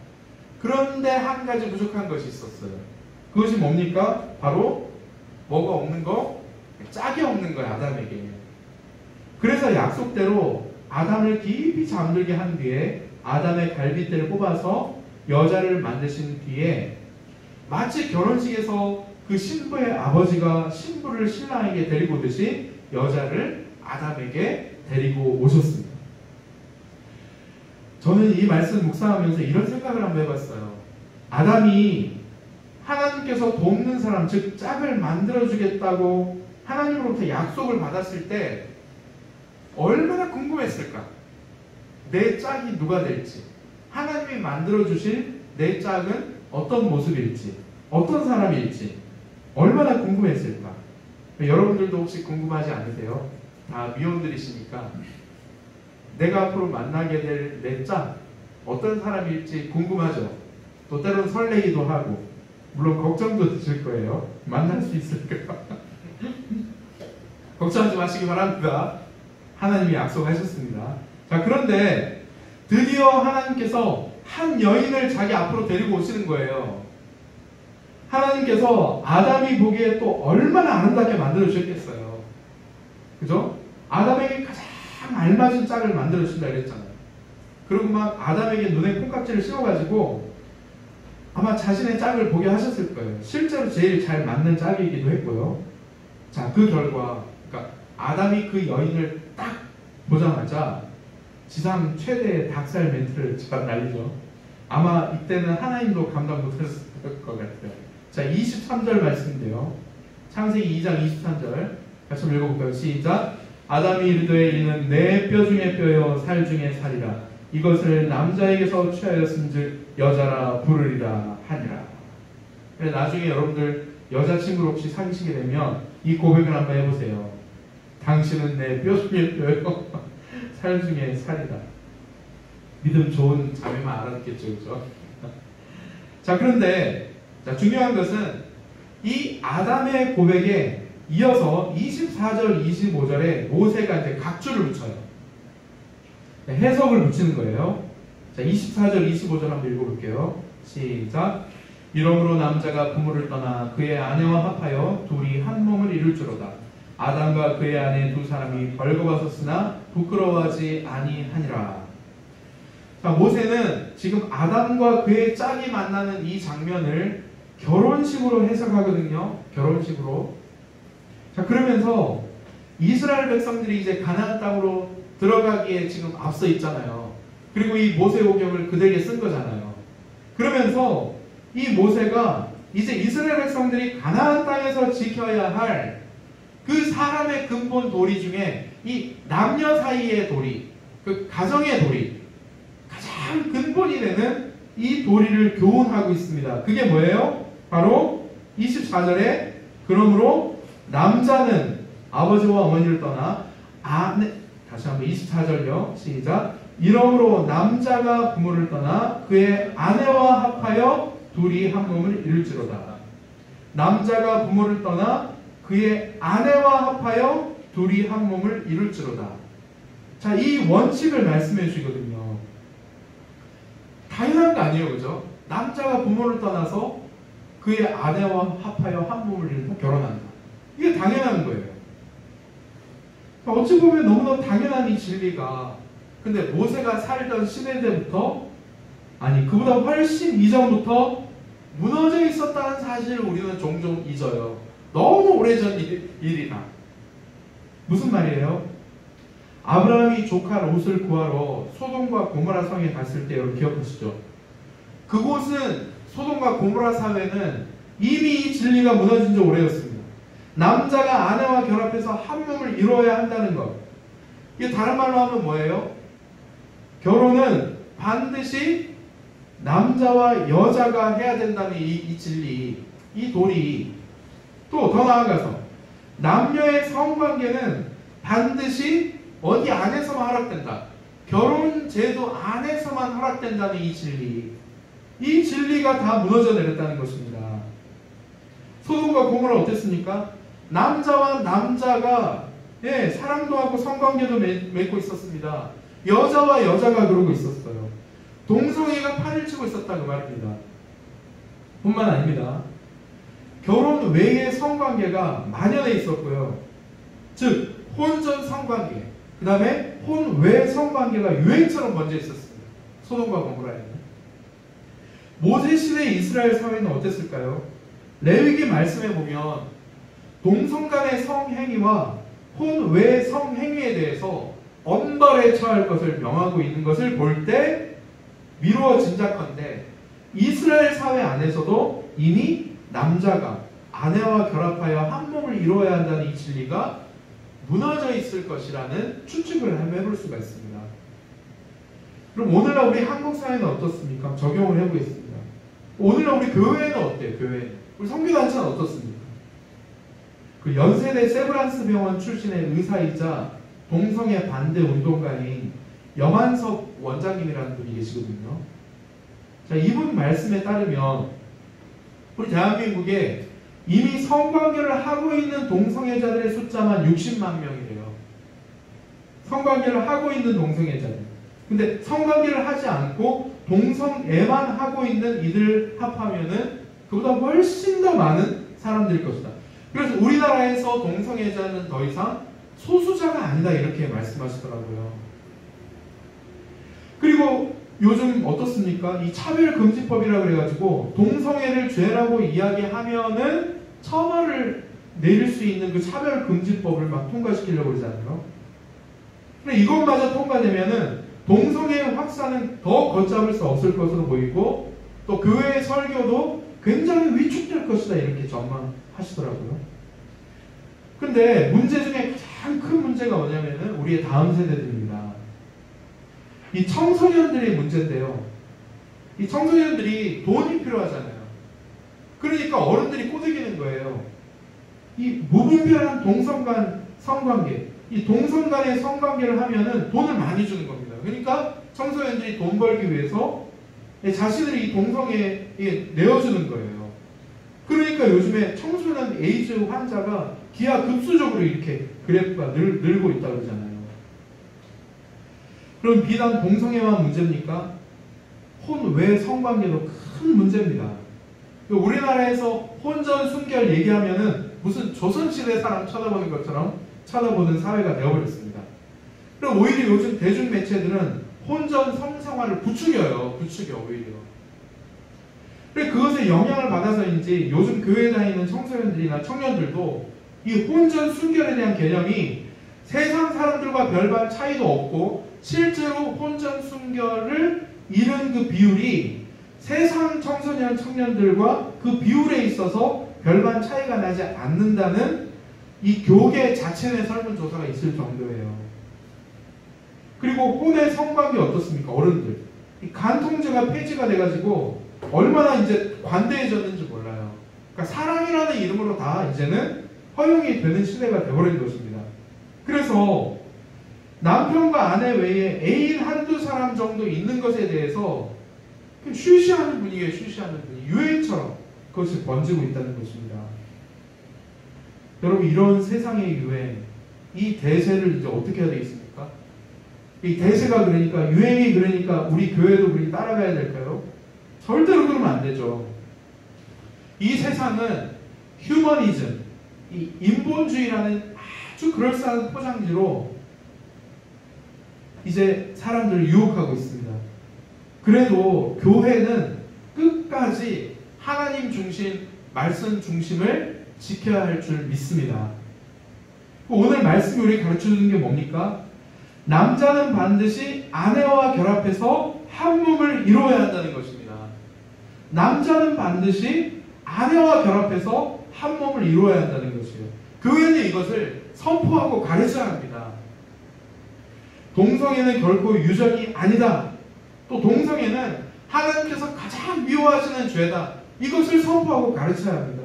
그런데 한 가지 부족한 것이 있었어요. 그것이 뭡니까? 바로 뭐가 없는 거? 짝이 없는 거예요, 아담에게. 그래서 약속대로 아담을 깊이 잠들게 한 뒤에 아담의 갈빗대를 뽑아서 여자를 만드신 뒤에 마치 결혼식에서 그 신부의 아버지가 신부를 신랑에게 데리고 오듯이 여자를 아담에게 데리고 오셨습니다. 저는 이 말씀 묵상하면서 이런 생각을 한번 해봤어요. 아담이 하나님께서 돕는 사람, 즉 짝을 만들어주겠다고 하나님으로부터 약속을 받았을 때 얼마나 궁금했을까? 내 짝이 누가 될지, 하나님이 만들어주실 내 짝은 어떤 모습일지, 어떤 사람일지 얼마나 궁금했을까? 여러분들도 혹시 궁금하지 않으세요? 다 미혼들이시니까 내가 앞으로 만나게 될 내 짝 어떤 사람일지 궁금하죠? 또 때로는 설레기도 하고 물론 걱정도 드실 거예요. 만날 수 있을까? 걱정하지 마시기 바랍니다. 하나님이 약속하셨습니다. 자, 그런데 드디어 하나님께서 한 여인을 자기 앞으로 데리고 오시는 거예요. 하나님께서 아담이 보기에 또 얼마나 아름답게 만들어 주셨겠어요. 그죠? 아담에게 가장 알맞은 짝을 만들어 주신다 그랬잖아요. 그리고 막 아담에게 눈에 콩깍지를 씌워가지고 아마 자신의 짝을 보게 하셨을 거예요. 실제로 제일 잘 맞는 짝이기도 했고요. 자, 그 결과 그러니까 아담이 그 여인을 딱 보자마자 지상 최대의 닭살 멘트를 날리죠. 아마 이때는 하나님도 감당 못했을 것 같아요. 자, 23절 말씀인데요. 창세기 2장 23절 같이 한번 읽어볼까요? 시작. 아담이 이르되 이는 내 뼈 중에 뼈요 살 중에 살이라. 이것을 남자에게서 취하였음즉 여자라 부르리라 하니라. 그래, 나중에 여러분들 여자친구를 혹시 사귀시게 되면 이 고백을 한번 해보세요. 당신은 내 뼈 중에 뼈요 살 중에 살이다. 믿음 좋은 자매만 알아듣겠죠, 그죠? 자, 그런데 자, 중요한 것은 이 아담의 고백에 이어서 24절, 25절에 모세가 이제 각주를 붙여요. 해석을 붙이는 거예요. 자, 24절, 25절 한번 읽어볼게요. 시작. 이러므로 남자가 부모를 떠나 그의 아내와 합하여 둘이 한 몸을 이룰지로다. 아담과 그의 아내 두 사람이 벌거벗었으나 부끄러워하지 아니하니라. 자, 모세는 지금 아담과 그의 짝이 만나는 이 장면을 결혼식으로 해석하거든요. 결혼식으로. 자, 그러면서 이스라엘 백성들이 이제 가나안 땅으로 들어가기에 지금 앞서 있잖아요. 그리고 이 모세오경을 그들에게 쓴 거잖아요. 그러면서 이 모세가 이제 이스라엘 백성들이 가나안 땅에서 지켜야 할 그 사람의 근본 도리 중에 이 남녀 사이의 도리, 그 가정의 도리, 가장 근본이 되는 이 도리를 교훈하고 있습니다. 그게 뭐예요? 바로 24절에 그러므로 남자는 아버지와 어머니를 떠나 다시 한번 24절요. 시작. 이러므로 남자가 부모를 떠나 그의 아내와 합하여 둘이 한 몸을 이룰지로다. 남자가 부모를 떠나 그의 아내와 합하여 둘이 한 몸을 이룰지로다. 자, 이 원칙을 말씀해 주시거든요. 당연한 거 아니에요, 그죠? 남자가 부모를 떠나서 그의 아내와 합하여 한 몸을 이루고 결혼한다. 이게 당연한 거예요. 어찌 보면 너무나 당연한 이 진리가, 근데 모세가 살던 시대부터, 아니 그보다 훨씬 이전부터 무너져 있었다는 사실을 우리는 종종 잊어요. 너무 오래전 일이라. 무슨 말이에요? 아브라함이 조카 롯을 구하러 소돔과 고모라 성에 갔을 때 여러분 기억하시죠? 그곳은 소돔과 고모라 사회는 이미 이 진리가 무너진 지 오래였습니다. 남자가 아내와 결합해서 한 몸을 이루어야 한다는 것. 이게 다른 말로 하면 뭐예요? 결혼은 반드시 남자와 여자가 해야 된다는 이 진리, 이 도리. 또 더 나아가서 남녀의 성관계는 반드시 어디 안에서만 허락된다. 결혼 제도 안에서만 허락된다는 이 진리. 이 진리가 다 무너져 내렸다는 것입니다. 소돔과 고모라 어땠습니까? 남자와 남자가 사랑도 하고 성관계도 맺고 있었습니다. 여자와 여자가 그러고 있었어요. 동성애가 판을 치고 있었다고 말입니다. 뿐만 아닙니다. 결혼 외의 성관계가 만연해 있었고요. 즉 혼전 성관계, 그 다음에 혼외 성관계가 유행처럼 먼저 있었습니다. 소돔과 고모라에는. 모세 시대의 이스라엘 사회는 어땠을까요? 레위기 말씀에 보면 동성 간의 성행위와 혼외 성행위에 대해서 엄벌에 처할 것을 명하고 있는 것을 볼 때 미루어 짐작컨대 이스라엘 사회 안에서도 이미 남자가 아내와 결합하여 한 몸을 이루어야 한다는 이 진리가 무너져 있을 것이라는 추측을 해볼 수가 있습니다. 그럼 오늘날 우리 한국 사회는 어떻습니까? 적용을 해보겠습니다. 오늘날 우리 교회는 어때요? 교회. 우리 선교단체는 어떻습니까? 그 연세대 세브란스 병원 출신의 의사이자 동성애 반대 운동가인 영한석 원장님이라는 분이 계시거든요. 자, 이분 말씀에 따르면 우리 대한민국에 이미 성관계를 하고 있는 동성애자들의 숫자만 60만 명이래요. 성관계를 하고 있는 동성애자들. 근데 성관계를 하지 않고 동성애만 하고 있는 이들 합하면은 그보다 훨씬 더 많은 사람들일 것이다. 그래서 우리나라에서 동성애자는 더 이상 소수자가 아니다 이렇게 말씀하시더라고요. 그리고 요즘 어떻습니까? 이 차별금지법이라고 그래가지고 동성애를 죄라고 이야기하면은 처벌을 내릴 수 있는 그 차별금지법을 막 통과시키려고 그러잖아요. 근데 이것마저 통과되면은 동성애 확산은 더 걷잡을 수 없을 것으로 보이고 또 교회의 설교도 굉장히 위축될 것이다 이렇게 전망하시더라고요. 근데 문제 중에 가장 큰 문제가 뭐냐면은 우리의 다음 세대들입니다. 이 청소년들의 문제인데요. 이 청소년들이 돈이 필요하잖아요. 그러니까 어른들이 꼬드기는 거예요. 이 무분별한 동성 간 성관계, 이 동성 간의 성관계를 하면은 돈을 많이 주는 겁니다. 그러니까 청소년들이 돈 벌기 위해서 자신들이 이 동성애에 내어주는 거예요. 그러니까 요즘에 청소년 에이즈 환자가 기하급수적으로 이렇게 그래프가 늘고 있다고 그러잖아요. 그럼 비단 동성애만 문제입니까? 혼외 성관계도 큰 문제입니다. 우리나라에서 혼전 순결 얘기하면은 무슨 조선시대 사람 쳐다보는 것처럼 쳐다보는 사회가 되어버렸습니다. 그럼 오히려 요즘 대중매체들은 혼전 성생활을 부추겨 오히려. 그래 그것에 영향을 받아서인지 요즘 교회 다니는 청소년들이나 청년들도 이 혼전 순결에 대한 개념이 세상 사람들과 별반 차이도 없고 실제로 혼전 순결을 이룬 그 비율이 세상 청소년 청년들과 그 비율에 있어서 별반 차이가 나지 않는다는 이 교계 자체 내 설문조사가 있을 정도예요. 그리고 혼외 성관계 어떻습니까? 어른들. 이 간통죄가 폐지가 돼가지고 얼마나 이제 관대해졌는지 몰라요. 그러니까 사랑이라는 이름으로 다 이제는 허용이 되는 시대가 되어버린 것입니다. 그래서 남편과 아내 외에 애인 한두 사람 정도 있는 것에 대해서 쉬쉬하는 분위기에 쉬쉬하는 분위기, 유행처럼 그것이 번지고 있다는 것입니다. 여러분 이런 세상의 유행, 이 대세를 이제 어떻게 해야 되겠습니까? 이 대세가 그러니까 유행이 그러니까 우리 교회도 우리 따라가야 될까요? 절대로 그러면 안 되죠. 이 세상은 휴머니즘, 이 인본주의라는 아주 그럴싸한 포장지로 이제 사람들을 유혹하고 있습니다. 그래도 교회는 끝까지 하나님 중심, 말씀 중심을 지켜야 할 줄 믿습니다. 오늘 말씀이 우리 가르쳐주는 게 뭡니까? 남자는 반드시 아내와 결합해서 한 몸을 이루어야 한다는 것입니다. 남자는 반드시 아내와 결합해서 한 몸을 이루어야 한다는 것이에요. 교회는 이것을 선포하고 가르쳐야 합니다. 동성애는 결코 유전이 아니다. 또 동성애는 하나님께서 가장 미워하시는 죄다. 이것을 선포하고 가르쳐야 합니다.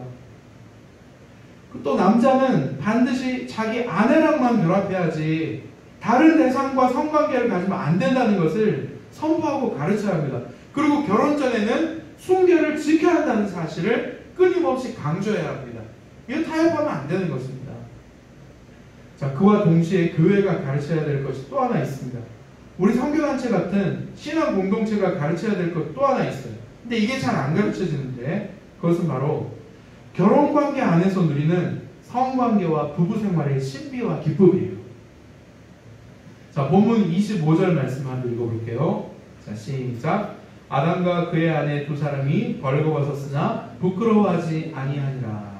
또 남자는 반드시 자기 아내랑만 결합해야지 다른 대상과 성관계를 가지면 안 된다는 것을 선포하고 가르쳐야 합니다. 그리고 결혼 전에는 순결을 지켜야 한다는 사실을 끊임없이 강조해야 합니다. 이거 타협하면 안 되는 것입니다. 자, 그와 동시에 교회가 가르쳐야 될 것이 또 하나 있습니다. 우리 선교단체 같은 신앙 공동체가 가르쳐야 될 것 또 하나 있어요. 근데 이게 잘 안 가르쳐지는데 그것은 바로 결혼관계 안에서 누리는 성관계와 부부생활의 신비와 기쁨이에요. 자, 본문 25절 말씀 한번 읽어볼게요. 자, 시작. 아담과 그의 아내 두 사람이 벌거벗었으나 부끄러워하지 아니하니라.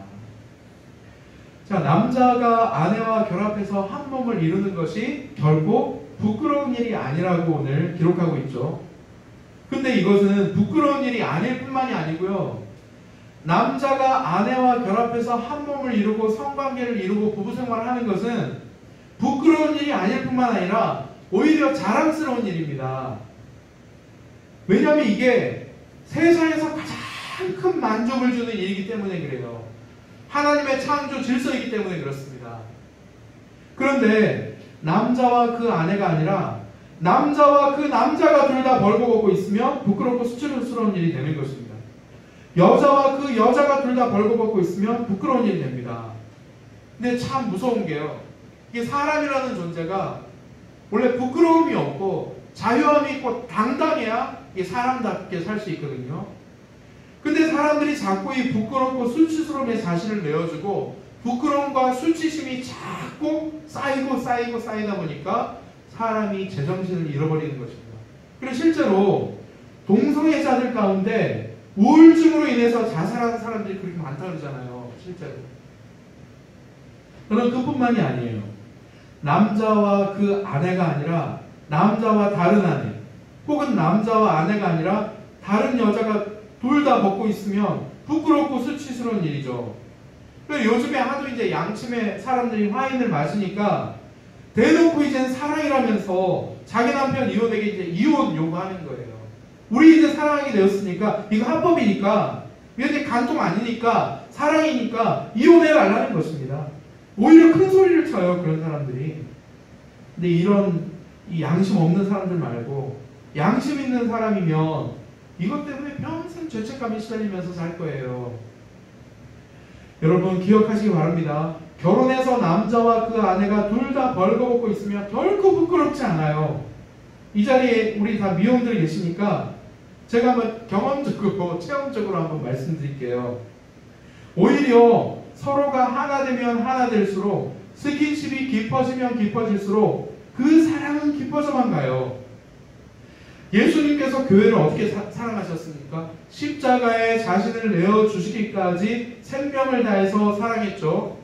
자, 남자가 아내와 결합해서 한 몸을 이루는 것이 결코 부끄러운 일이 아니라고 오늘 기록하고 있죠. 근데 이것은 부끄러운 일이 아닐 뿐만이 아니고요. 남자가 아내와 결합해서 한 몸을 이루고 성관계를 이루고 부부생활을 하는 것은 부끄러운 일이 아닐 뿐만 아니라 오히려 자랑스러운 일입니다. 왜냐하면 이게 세상에서 가장 큰 만족을 주는 일이기 때문에 그래요. 하나님의 창조 질서이기 때문에 그렇습니다. 그런데 남자와 그 아내가 아니라 남자와 그 남자가 둘 다 벌거벗고 있으면 부끄럽고 수치스러운 일이 되는 것입니다. 여자와 그 여자가 둘 다 벌거벗고 있으면 부끄러운 일이 됩니다. 근데 참 무서운 게요. 이게 사람이라는 존재가 원래 부끄러움이 없고 자유함이 있고 당당해야 이게 사람답게 살 수 있거든요. 근데 사람들이 자꾸 이 부끄럽고 수치스러움의 자신을 내어주고 부끄러움과 수치심이 자꾸 쌓이다 보니까 사람이 제정신을 잃어버리는 것입니다. 그리고 실제로 동성애자들 가운데 우울증으로 인해서 자살하는 사람들이 그렇게 많다고 그러잖아요. 실제로. 그럼 그뿐만이 아니에요. 남자와 그 아내가 아니라 남자와 다른 아내, 혹은 남자와 아내가 아니라 다른 여자가 둘 다 벗고 있으면 부끄럽고 수치스러운 일이죠. 요즘에 하도 이제 양침에 사람들이 화인을 마시니까 대놓고 이제 사랑이라면서 자기 남편 이혼에게 이제 이혼 요구하는 거예요. 우리 이제 사랑하게 되었으니까 이거 합법이니까 이게 간통 아니니까 사랑이니까 이혼해달라는 것입니다. 오히려 큰 소리를 쳐요, 그런 사람들이. 근데 이런 이 양심 없는 사람들 말고 양심 있는 사람이면 이것 때문에 평생 죄책감에 시달리면서 살 거예요. 여러분 기억하시기 바랍니다. 결혼해서 남자와 그 아내가 둘 다 벌거벗고 있으면 결코 부끄럽지 않아요. 이 자리에 우리 다 미혼들 계시니까 제가 한번 경험적으로 체험적으로 한번 말씀드릴게요. 오히려 서로가 하나 되면 하나 될수록 스킨십이 깊어지면 깊어질수록 그 사랑은 깊어져만 가요. 예수님께서 교회를 어떻게 사랑하셨습니까? 십자가에 자신을 내어주시기까지 생명을 다해서 사랑했죠.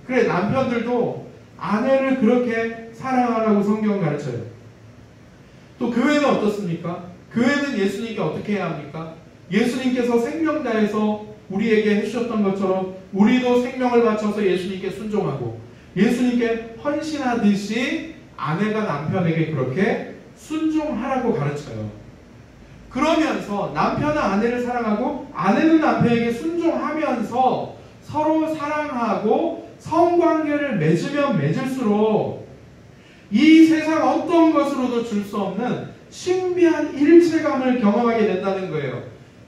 그래, 남편들도 아내를 그렇게 사랑하라고 성경은 가르쳐요. 또 교회는 어떻습니까? 교회는 예수님께 어떻게 해야 합니까? 예수님께서 생명 다해서 우리에게 해주셨던 것처럼 우리도 생명을 바쳐서 예수님께 순종하고 예수님께 헌신하듯이 아내가 남편에게 그렇게 순종하라고 가르쳐요. 그러면서 남편은 아내를 사랑하고 아내는 남편에게 순종하면서 서로 사랑하고 성관계를 맺으면 맺을수록 이 세상 어떤 것으로도 줄 수 없는 신비한 일체감을 경험하게 된다는 거예요.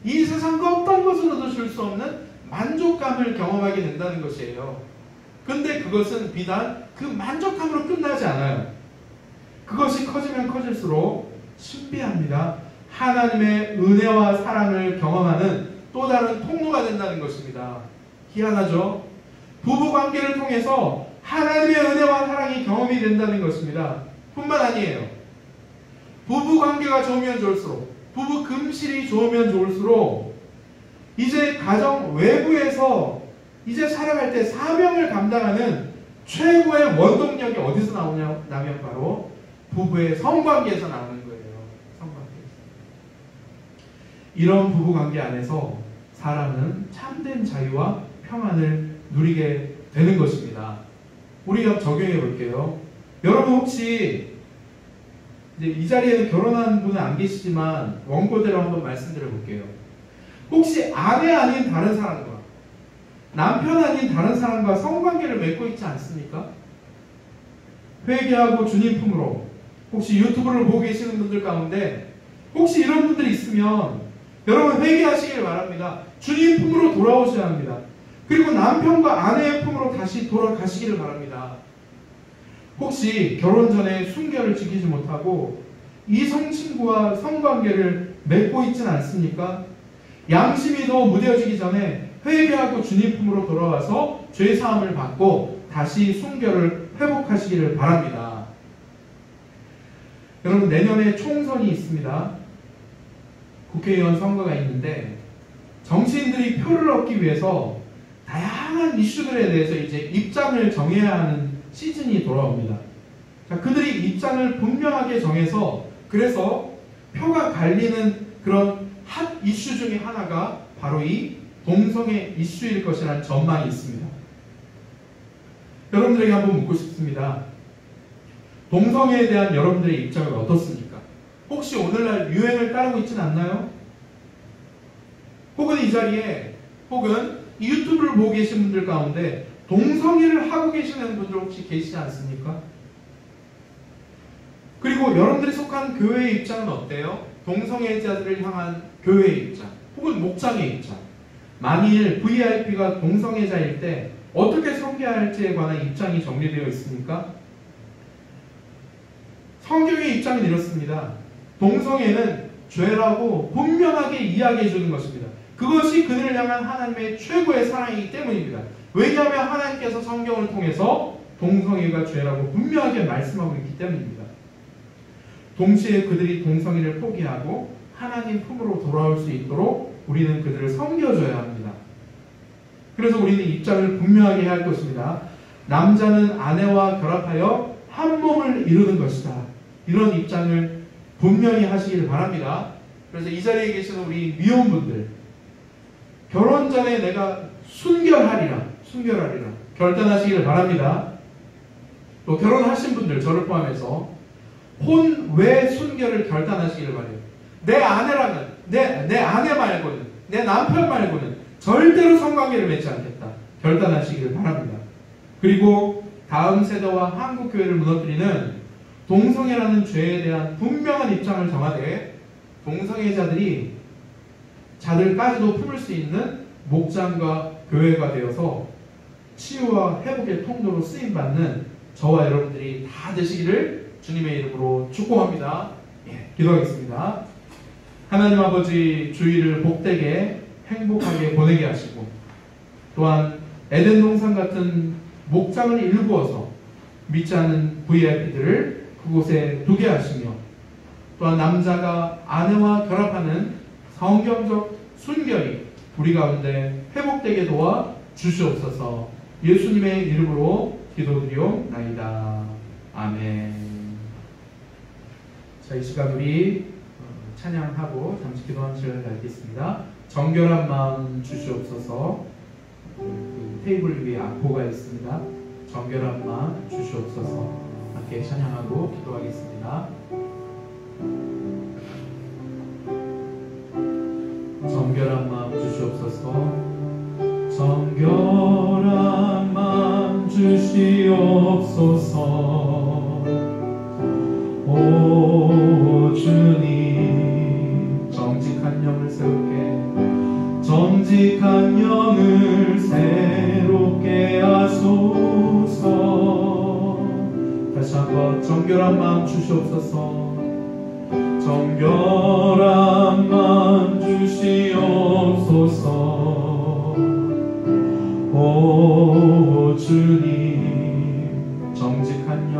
이 세상 어떤 것으로도 줄 수 없는 만족감을 경험하게 된다는 것이에요. 근데 그것은 비단 그 만족감으로 끝나지 않아요. 그것이 커지면 커질수록 신비합니다. 하나님의 은혜와 사랑을 경험하는 또 다른 통로가 된다는 것입니다. 희한하죠? 부부관계를 통해서 하나님의 은혜와 사랑이 경험이 된다는 것입니다. 뿐만 아니에요. 부부관계가 좋으면 좋을수록, 부부 금실이 좋으면 좋을수록 이제 가정 외부에서 이제 살아갈 때 사명을 감당하는 최고의 원동력이 어디서 나오냐면 바로 부부의 성관계에서 나오는 거예요. 성관계에서. 이런 부부관계 안에서 사람은 참된 자유와 평안을 누리게 되는 것입니다. 우리가 적용해 볼게요. 여러분 혹시 이제 이 자리에는 결혼한 분은 안 계시지만 원고대로 한번 말씀드려 볼게요. 혹시 아내 아닌 다른 사람과 남편 아닌 다른 사람과 성관계를 맺고 있지 않습니까? 회개하고 주님 품으로 혹시 유튜브를 보고 계시는 분들 가운데 혹시 이런 분들이 있으면 여러분 회개하시길 바랍니다. 주님 품으로 돌아오셔야 합니다. 그리고 남편과 아내의 품으로 다시 돌아가시기를 바랍니다. 혹시 결혼 전에 순결을 지키지 못하고 이성 친구와 성관계를 맺고 있지는 않습니까? 양심이 더 무뎌지기 전에 회개하고 주님 품으로 돌아와서 죄사함을 받고 다시 순결을 회복하시기를 바랍니다. 여러분 내년에 총선이 있습니다. 국회의원 선거가 있는데 정치인들이 표를 얻기 위해서 다양한 이슈들에 대해서 이제 입장을 정해야 하는 시즌이 돌아옵니다. 자, 그들이 입장을 분명하게 정해서 그래서 표가 갈리는 그런 핫 이슈 중에 하나가 바로 이 동성애 이슈일 것이라는 전망이 있습니다. 여러분들에게 한번 묻고 싶습니다. 동성애에 대한 여러분들의 입장은 어떻습니까? 혹시 오늘날 유행을 따르고 있지는 않나요? 혹은 이 자리에 혹은 이 유튜브를 보고 계신 분들 가운데 동성애를 하고 계시는 분들 혹시 계시지 않습니까? 그리고 여러분들이 속한 교회의 입장은 어때요? 동성애자들을 향한 교회의 입장 혹은 목장의 입장. 만일 VIP가 동성애자일 때 어떻게 섬겨할지에 관한 입장이 정리되어 있습니까? 성경의 입장은 이렇습니다. 동성애는 죄라고 분명하게 이야기해 주는 것입니다. 그것이 그들을 향한 하나님의 최고의 사랑이기 때문입니다. 왜냐하면 하나님께서 성경을 통해서 동성애가 죄라고 분명하게 말씀하고 있기 때문입니다. 동시에 그들이 동성애를 포기하고 하나님 품으로 돌아올 수 있도록 우리는 그들을 섬겨줘야 합니다. 그래서 우리는 입장을 분명하게 해야 할 것입니다. 남자는 아내와 결합하여 한 몸을 이루는 것이다. 이런 입장을 분명히 하시길 바랍니다. 그래서 이 자리에 계시는 우리 미혼분들 결혼 전에 내가 순결하리라 결단하시기를 바랍니다. 또 결혼하신 분들 저를 포함해서 혼외 순결을 결단하시기를 바래요. 내 아내라면 내 아내 말고는 내 남편 말고는 절대로 성관계를 맺지 않겠다 결단하시기를 바랍니다. 그리고 다음 세대와 한국 교회를 무너뜨리는 동성애라는 죄에 대한 분명한 입장을 정하되 동성애자들이 자들까지도 품을 수 있는 목장과 교회가 되어서 치유와 회복의 통로로 쓰임받는 저와 여러분들이 다 되시기를 주님의 이름으로 축복합니다. 기도하겠습니다. 하나님 아버지, 주일을 복되게 행복하게 보내게 하시고, 또한 에덴 동산 같은 목장을 일구어서 믿지 않는 VIP들을 그곳에 두게 하시며, 또한 남자가 아내와 결합하는 성경적 순결이 우리 가운데 회복되게 도와 주시옵소서. 예수님의 이름으로 기도드리옵나이다. 아멘. 자, 이 시간 우리 찬양하고 잠시 기도하는 시간을 갖겠습니다. 정결한 마음 주시옵소서. 그 테이블 위에 악보가 있습니다. 정결한 마음 주시옵소서. 함께 찬양하고 기도하겠습니다. 정결한 마음 주시옵소서. 정결한 마음 주시옵소서. 오 주님, 정직한 영을 새롭게, 정직한 영을 새롭게 하소서. 다시 한번 정결한 마음 주시옵소서. 정결한 마음 주시옵소서. 오 주님, 정직한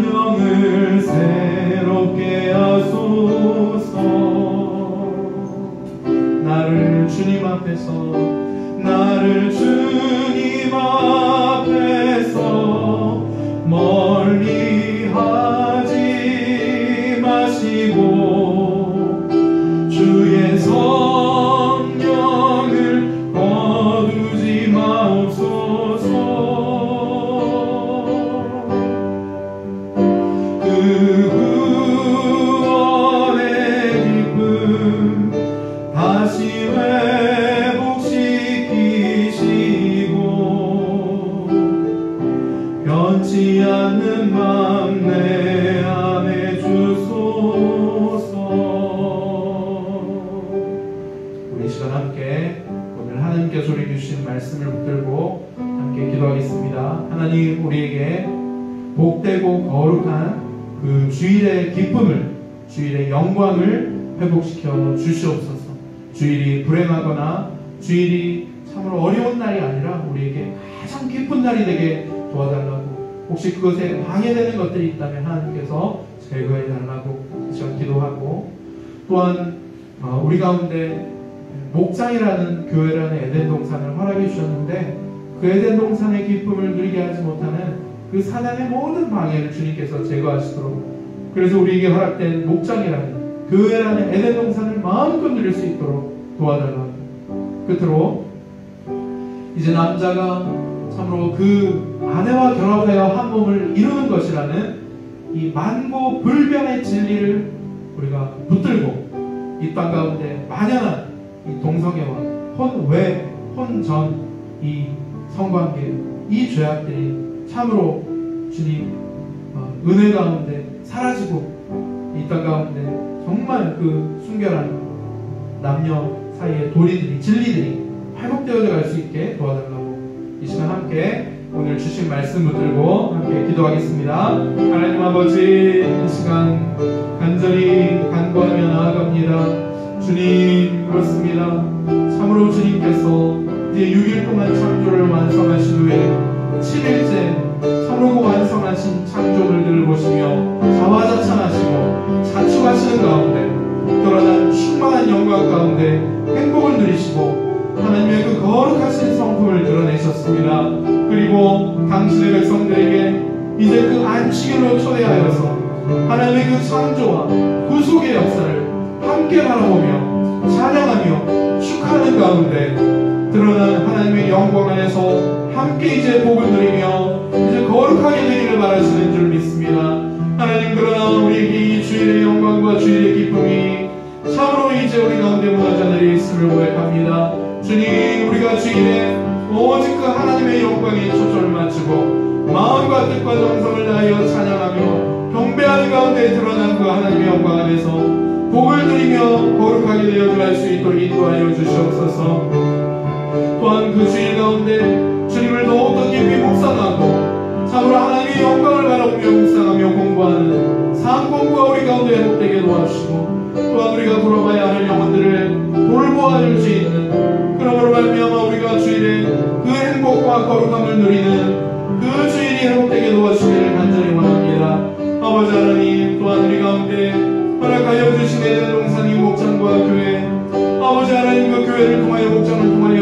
영을 새롭게 하소서. 나를 주님 앞에서 멀리 하지 마시고 주의 성령을 거두지 마옵소서. 그 구원의 기쁨 다시 회복시키시고 변치 않는 맘 내 안에 주소서. 우리 시간 함께 오늘 하나님께서 우리 주신 말씀을 붙들고 함께 기도하겠습니다. 하나님, 우리에게 복되고 거룩한 그 주일의 기쁨을, 주일의 영광을 회복시켜 주시옵소서. 주일이 불행하거나 주일이 참으로 어려운 날이 아니라 우리에게 가장 기쁜 날이 되게 도와달라고, 혹시 그것에 방해되는 것들이 있다면 하나님께서 제거해 달라고 시간 기도하고, 또한 우리 가운데 목장이라는 교회라는 에덴 동산을 허락해 주셨는데 그 에덴 동산의 기쁨을 누리게 하지 못하는 그 사단의 모든 방해를 주님께서 제거하시도록, 그래서 우리에게 허락된 목장이라는 교회라는 에덴 동산을 마음껏 누릴 수 있도록 도와달라고. 끝으로 이제 남자가 참으로 그 아내와 결합하여 한 몸을 이루는 것이라는 이 만고불변의 진리를 우리가 붙들고 이 땅 가운데 만연한 이 동성애와 혼외, 혼전, 이 성관계, 이 죄악들이 참으로 주님 은혜 가운데 사라지고 이 땅 가운데 정말 그 순결한 남녀 사이의 도리들이, 진리들이 회복되어져 갈 수 있게 도와달라고 이 시간 함께 오늘 주신 말씀 붙들고 함께 기도하겠습니다. 하나님 아버지, 이 시간 간절히 간구하며 나아갑니다. 주님, 그렇습니다. 참으로 주님께서 이제 6일 동안 창조를 완성하신 후에 7일째 참으로 완성하신 창조물들을 보시며 자화자찬하시고 자축하시는 가운데 드러난 충만한 영광 가운데 행복을 누리시고 하나님의 그 거룩하신 성품을 드러내셨습니다. 그리고 당신의 백성들에게 이제 그 안식일로 초대하여서 하나님의 그 창조와 구속의 역사를 함께 바라보며 찬양하며 축하하는 가운데 드러난 하나님의 영광 안에서 함께 이제 복을 누리며 이제 거룩하게 되기를 바라시는 줄 믿습니다. 하나님, 그러나 우리에게 이 주일의 영광과 주일의 기쁨이 참으로 이제 우리 가운데 무너져 내려 있음을 고백합니다. 주님, 우리가 주일에 오직 그 하나님의 영광에 초점을 맞추고 마음과 뜻과 정성을 다하여 찬양하며 경배하는 가운데 드러난 그 하나님의 영광 안에서 복을 누리며 거룩하게 되어갈 수 있도록 인도하여 주시옵소서. 또한 그 주일 가운데 주님을 더욱더 깊이 묵상하고 참으로 하나님의 영광을 바라보며 묵상하며 공부하는 말미암아 우리가 주일에 그 행복과 거룩함을 누리는 그 주일이 회복되게 도와주시기를 간절히 원합니다. 아버지 하나님, 또한 우리 가운데 허락하여 주신 에덴 동산인 목장과 교회, 아버지 하나님, 그 교회를 통하여 목장을 통하여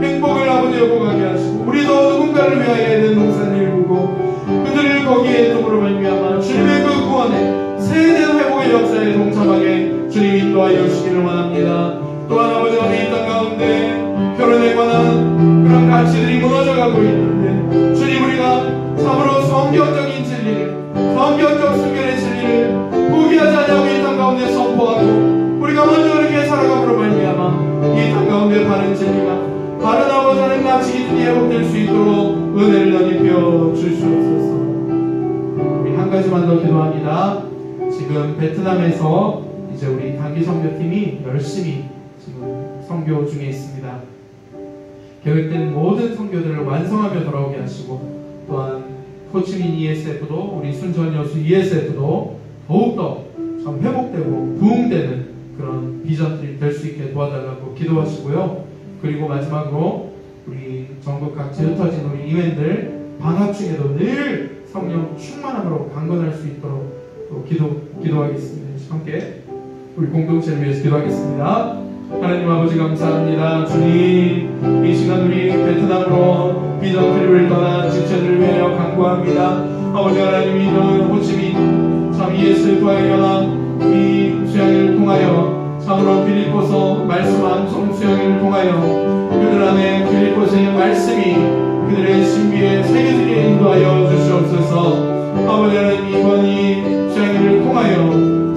행복을 아버지 여보가게 하시고 우리도 누군가를 위하여 에덴 동산을 이루고 그들을 거기에 둠으로 말미암아 주님의 그 구원에 세대의 회복의 역사에 동참하게 주님 인도하여 주시기를 원합니다. 또한 아버지 하나님, 이 땅 가운데 결혼에 관한 그런 가치들이 무너져가고 있는데 주님, 우리가 참으로 성경적인 진리를, 성경적 순결의 진리를 포기하지 않냐고 이 땅 가운데 선포하고 우리가 먼저 그렇게 살아감으로 말미암아 이 땅 가운데 바른 진리가, 바른 아버지 하나님 가치 기준이 회복될 수 있도록 은혜를 더입혀 주시옵소서. 우리 한 가지만 더 기도합니다. 지금 베트남에서 이제 우리 단기 선교팀이 열심히 지금 선교 중에 있습니다. 계획된 모든 선교들을 완성하며 돌아오게 하시고, 또한 호치민 ESF도, 우리 순천 여수 ESF도 더욱더 참 회복되고 부흥되는 그런 비전들이 될 수 있게 도와달라고 기도하시고요. 그리고 마지막으로 우리 전국 각지 흩어진 우리 이민들 방학 중에도 늘 성령 충만함으로 강건할 수 있도록 기도하겠습니다. 함께 우리 공동체를 위해서 기도하겠습니다. 하나님 아버지 감사합니다. 주님, 이 시간 우리 베트남으로 비전 트립을 떠난 지체들을 위하여 간구합니다. 아버지 하나님, 이 호치민 참 ESF와의 연합 이 수양을 통하여 참으로 빌립보서 말씀 암송 수양을 통하여 그들 안에 빌립보서의 말씀이 그들의 신비에 새겨지게 인도하여 주시옵소서. 아버지 하나님, 이번 이 수양을 통하여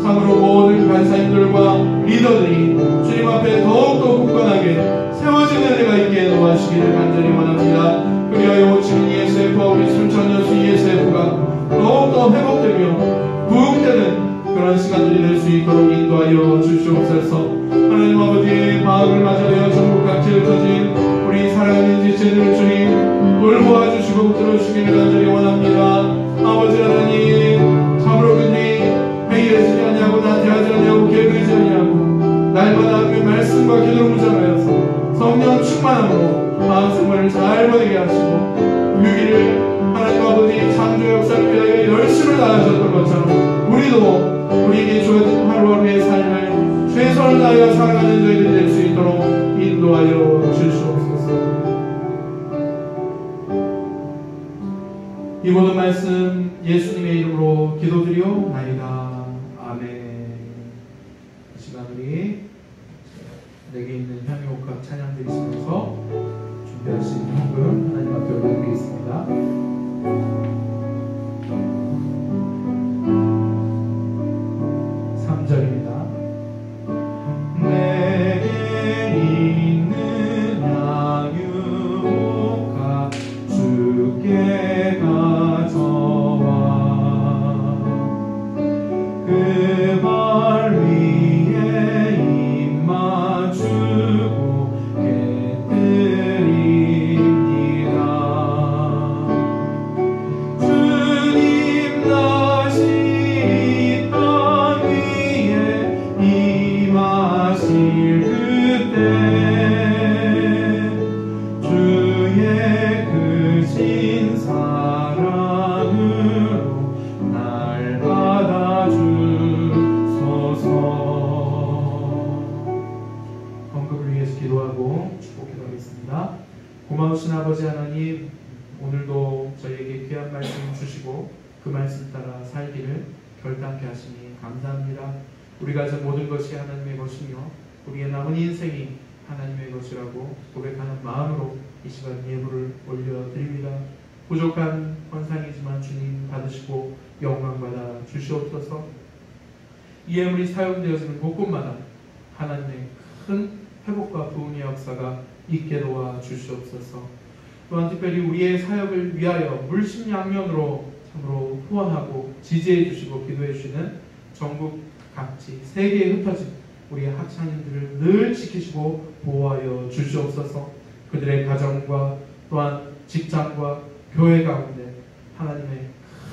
참으로 모든 간사님들과 리더들이 주님 앞에 더욱더 굳건하게 세워지는 은혜가 있게 도와주시기를 간절히 원합니다. 그리하여 호치민 ESF와 우리 순천 여수 ESF가 더욱더 회복되며 부흥되는 그런 시간들이 될 수 있도록 인도하여 주시옵소서. 하나님 아버지, 방학을 맞이하여 전국 각지에 흩어진 우리 사랑하는 지체들 주님 돌보아 주시고 들어주시기를 간절히 원합니다. 아버지 하나님, 참으로 그들이 회의하지 않냐고, 나태하지 않냐고, 게으르지 않냐고 날마다 그 말씀과 기도를 무장하여서 성령 충만함으로 마음씀을 잘 보내게 하시고 6일을 하나님 아버지 창조 역사를 위하여 열심을 다하셨던 것처럼 우리도 우리에게 주어진 하루하루의 삶을 최선을 다하여 살아가는 저희들이 될 수 있도록 인도하여 주시옵소서. 이 모든 말씀 예수님의 이름으로 기도드리옵나이다. 아멘. 이 시간 우리 내게 있는 향유옥합 찬양 드리시면서 준비하신 헌금 하나님 앞에 올려드리겠습니다. 3절입니다. 내게 있는 향유옥합 주께 가져와 그 발 위에 입 맞추고 깨뜨립니다. 주님 다시 이 땅 위에 임하실 그때 주의 크신 사랑으로 날 받아주소서. 헌금을 위해서 기도하고 축복해 가겠습니다. 고마우신 아버지 하나님, 오늘도 저희에게 귀한 말씀 주시고 그 말씀 따라 살기를 결단케 하시니 감사합니다. 우리가 가진 모든 것이 하나님의 것이며 우리의 남은 인생이 하나님의 것이라고 고백하는 마음으로 이 시간 예물을 올려드립니다. 부족한 헌상이지만 주님 받으시고 영광받아 주시옵소서. 이 예물이 사용되어지는 곳곳마다 하나님의 큰 회복과 부흥의 역사가 있게 도와 주시옵소서. 또한 특별히 우리의 사역을 위하여 물심양면으로 참으로 후원하고 지지해 주시고 기도해 주시는 전국 각지 세계에 흩어진 우리의 학창인들을 늘 지키시고 보호하여 주시옵소서. 그들의 가정과 또한 직장과 교회 가운데 하나님의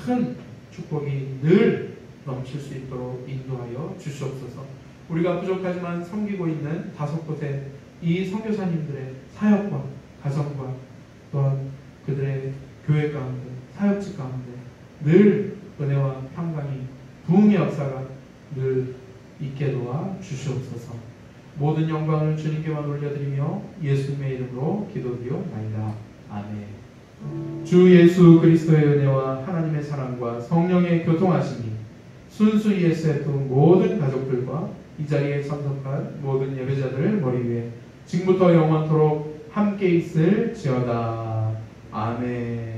큰 축복이 늘 넘칠 수 있도록 인도하여 주시옵소서. 우리가 부족하지만 섬기고 있는 5곳의 이 선교사님들의 사역과 가정과 또한 그들의 교회 가운데 사역지 가운데 늘 은혜와 평강이 부흥의 역사가 늘 있게 도와 주시옵소서. 모든 영광을 주님께만 올려드리며 예수님의 이름으로 기도드리옵나이다. 아멘. 주 예수 그리스도의 은혜와 하나님의 사랑과 성령의 교통하심이 순수 예수의 모든 가족들과 이 자리에 참석한 모든 예배자들을 머리 위에 지금부터 영원토록 함께 있을지어다. 아멘.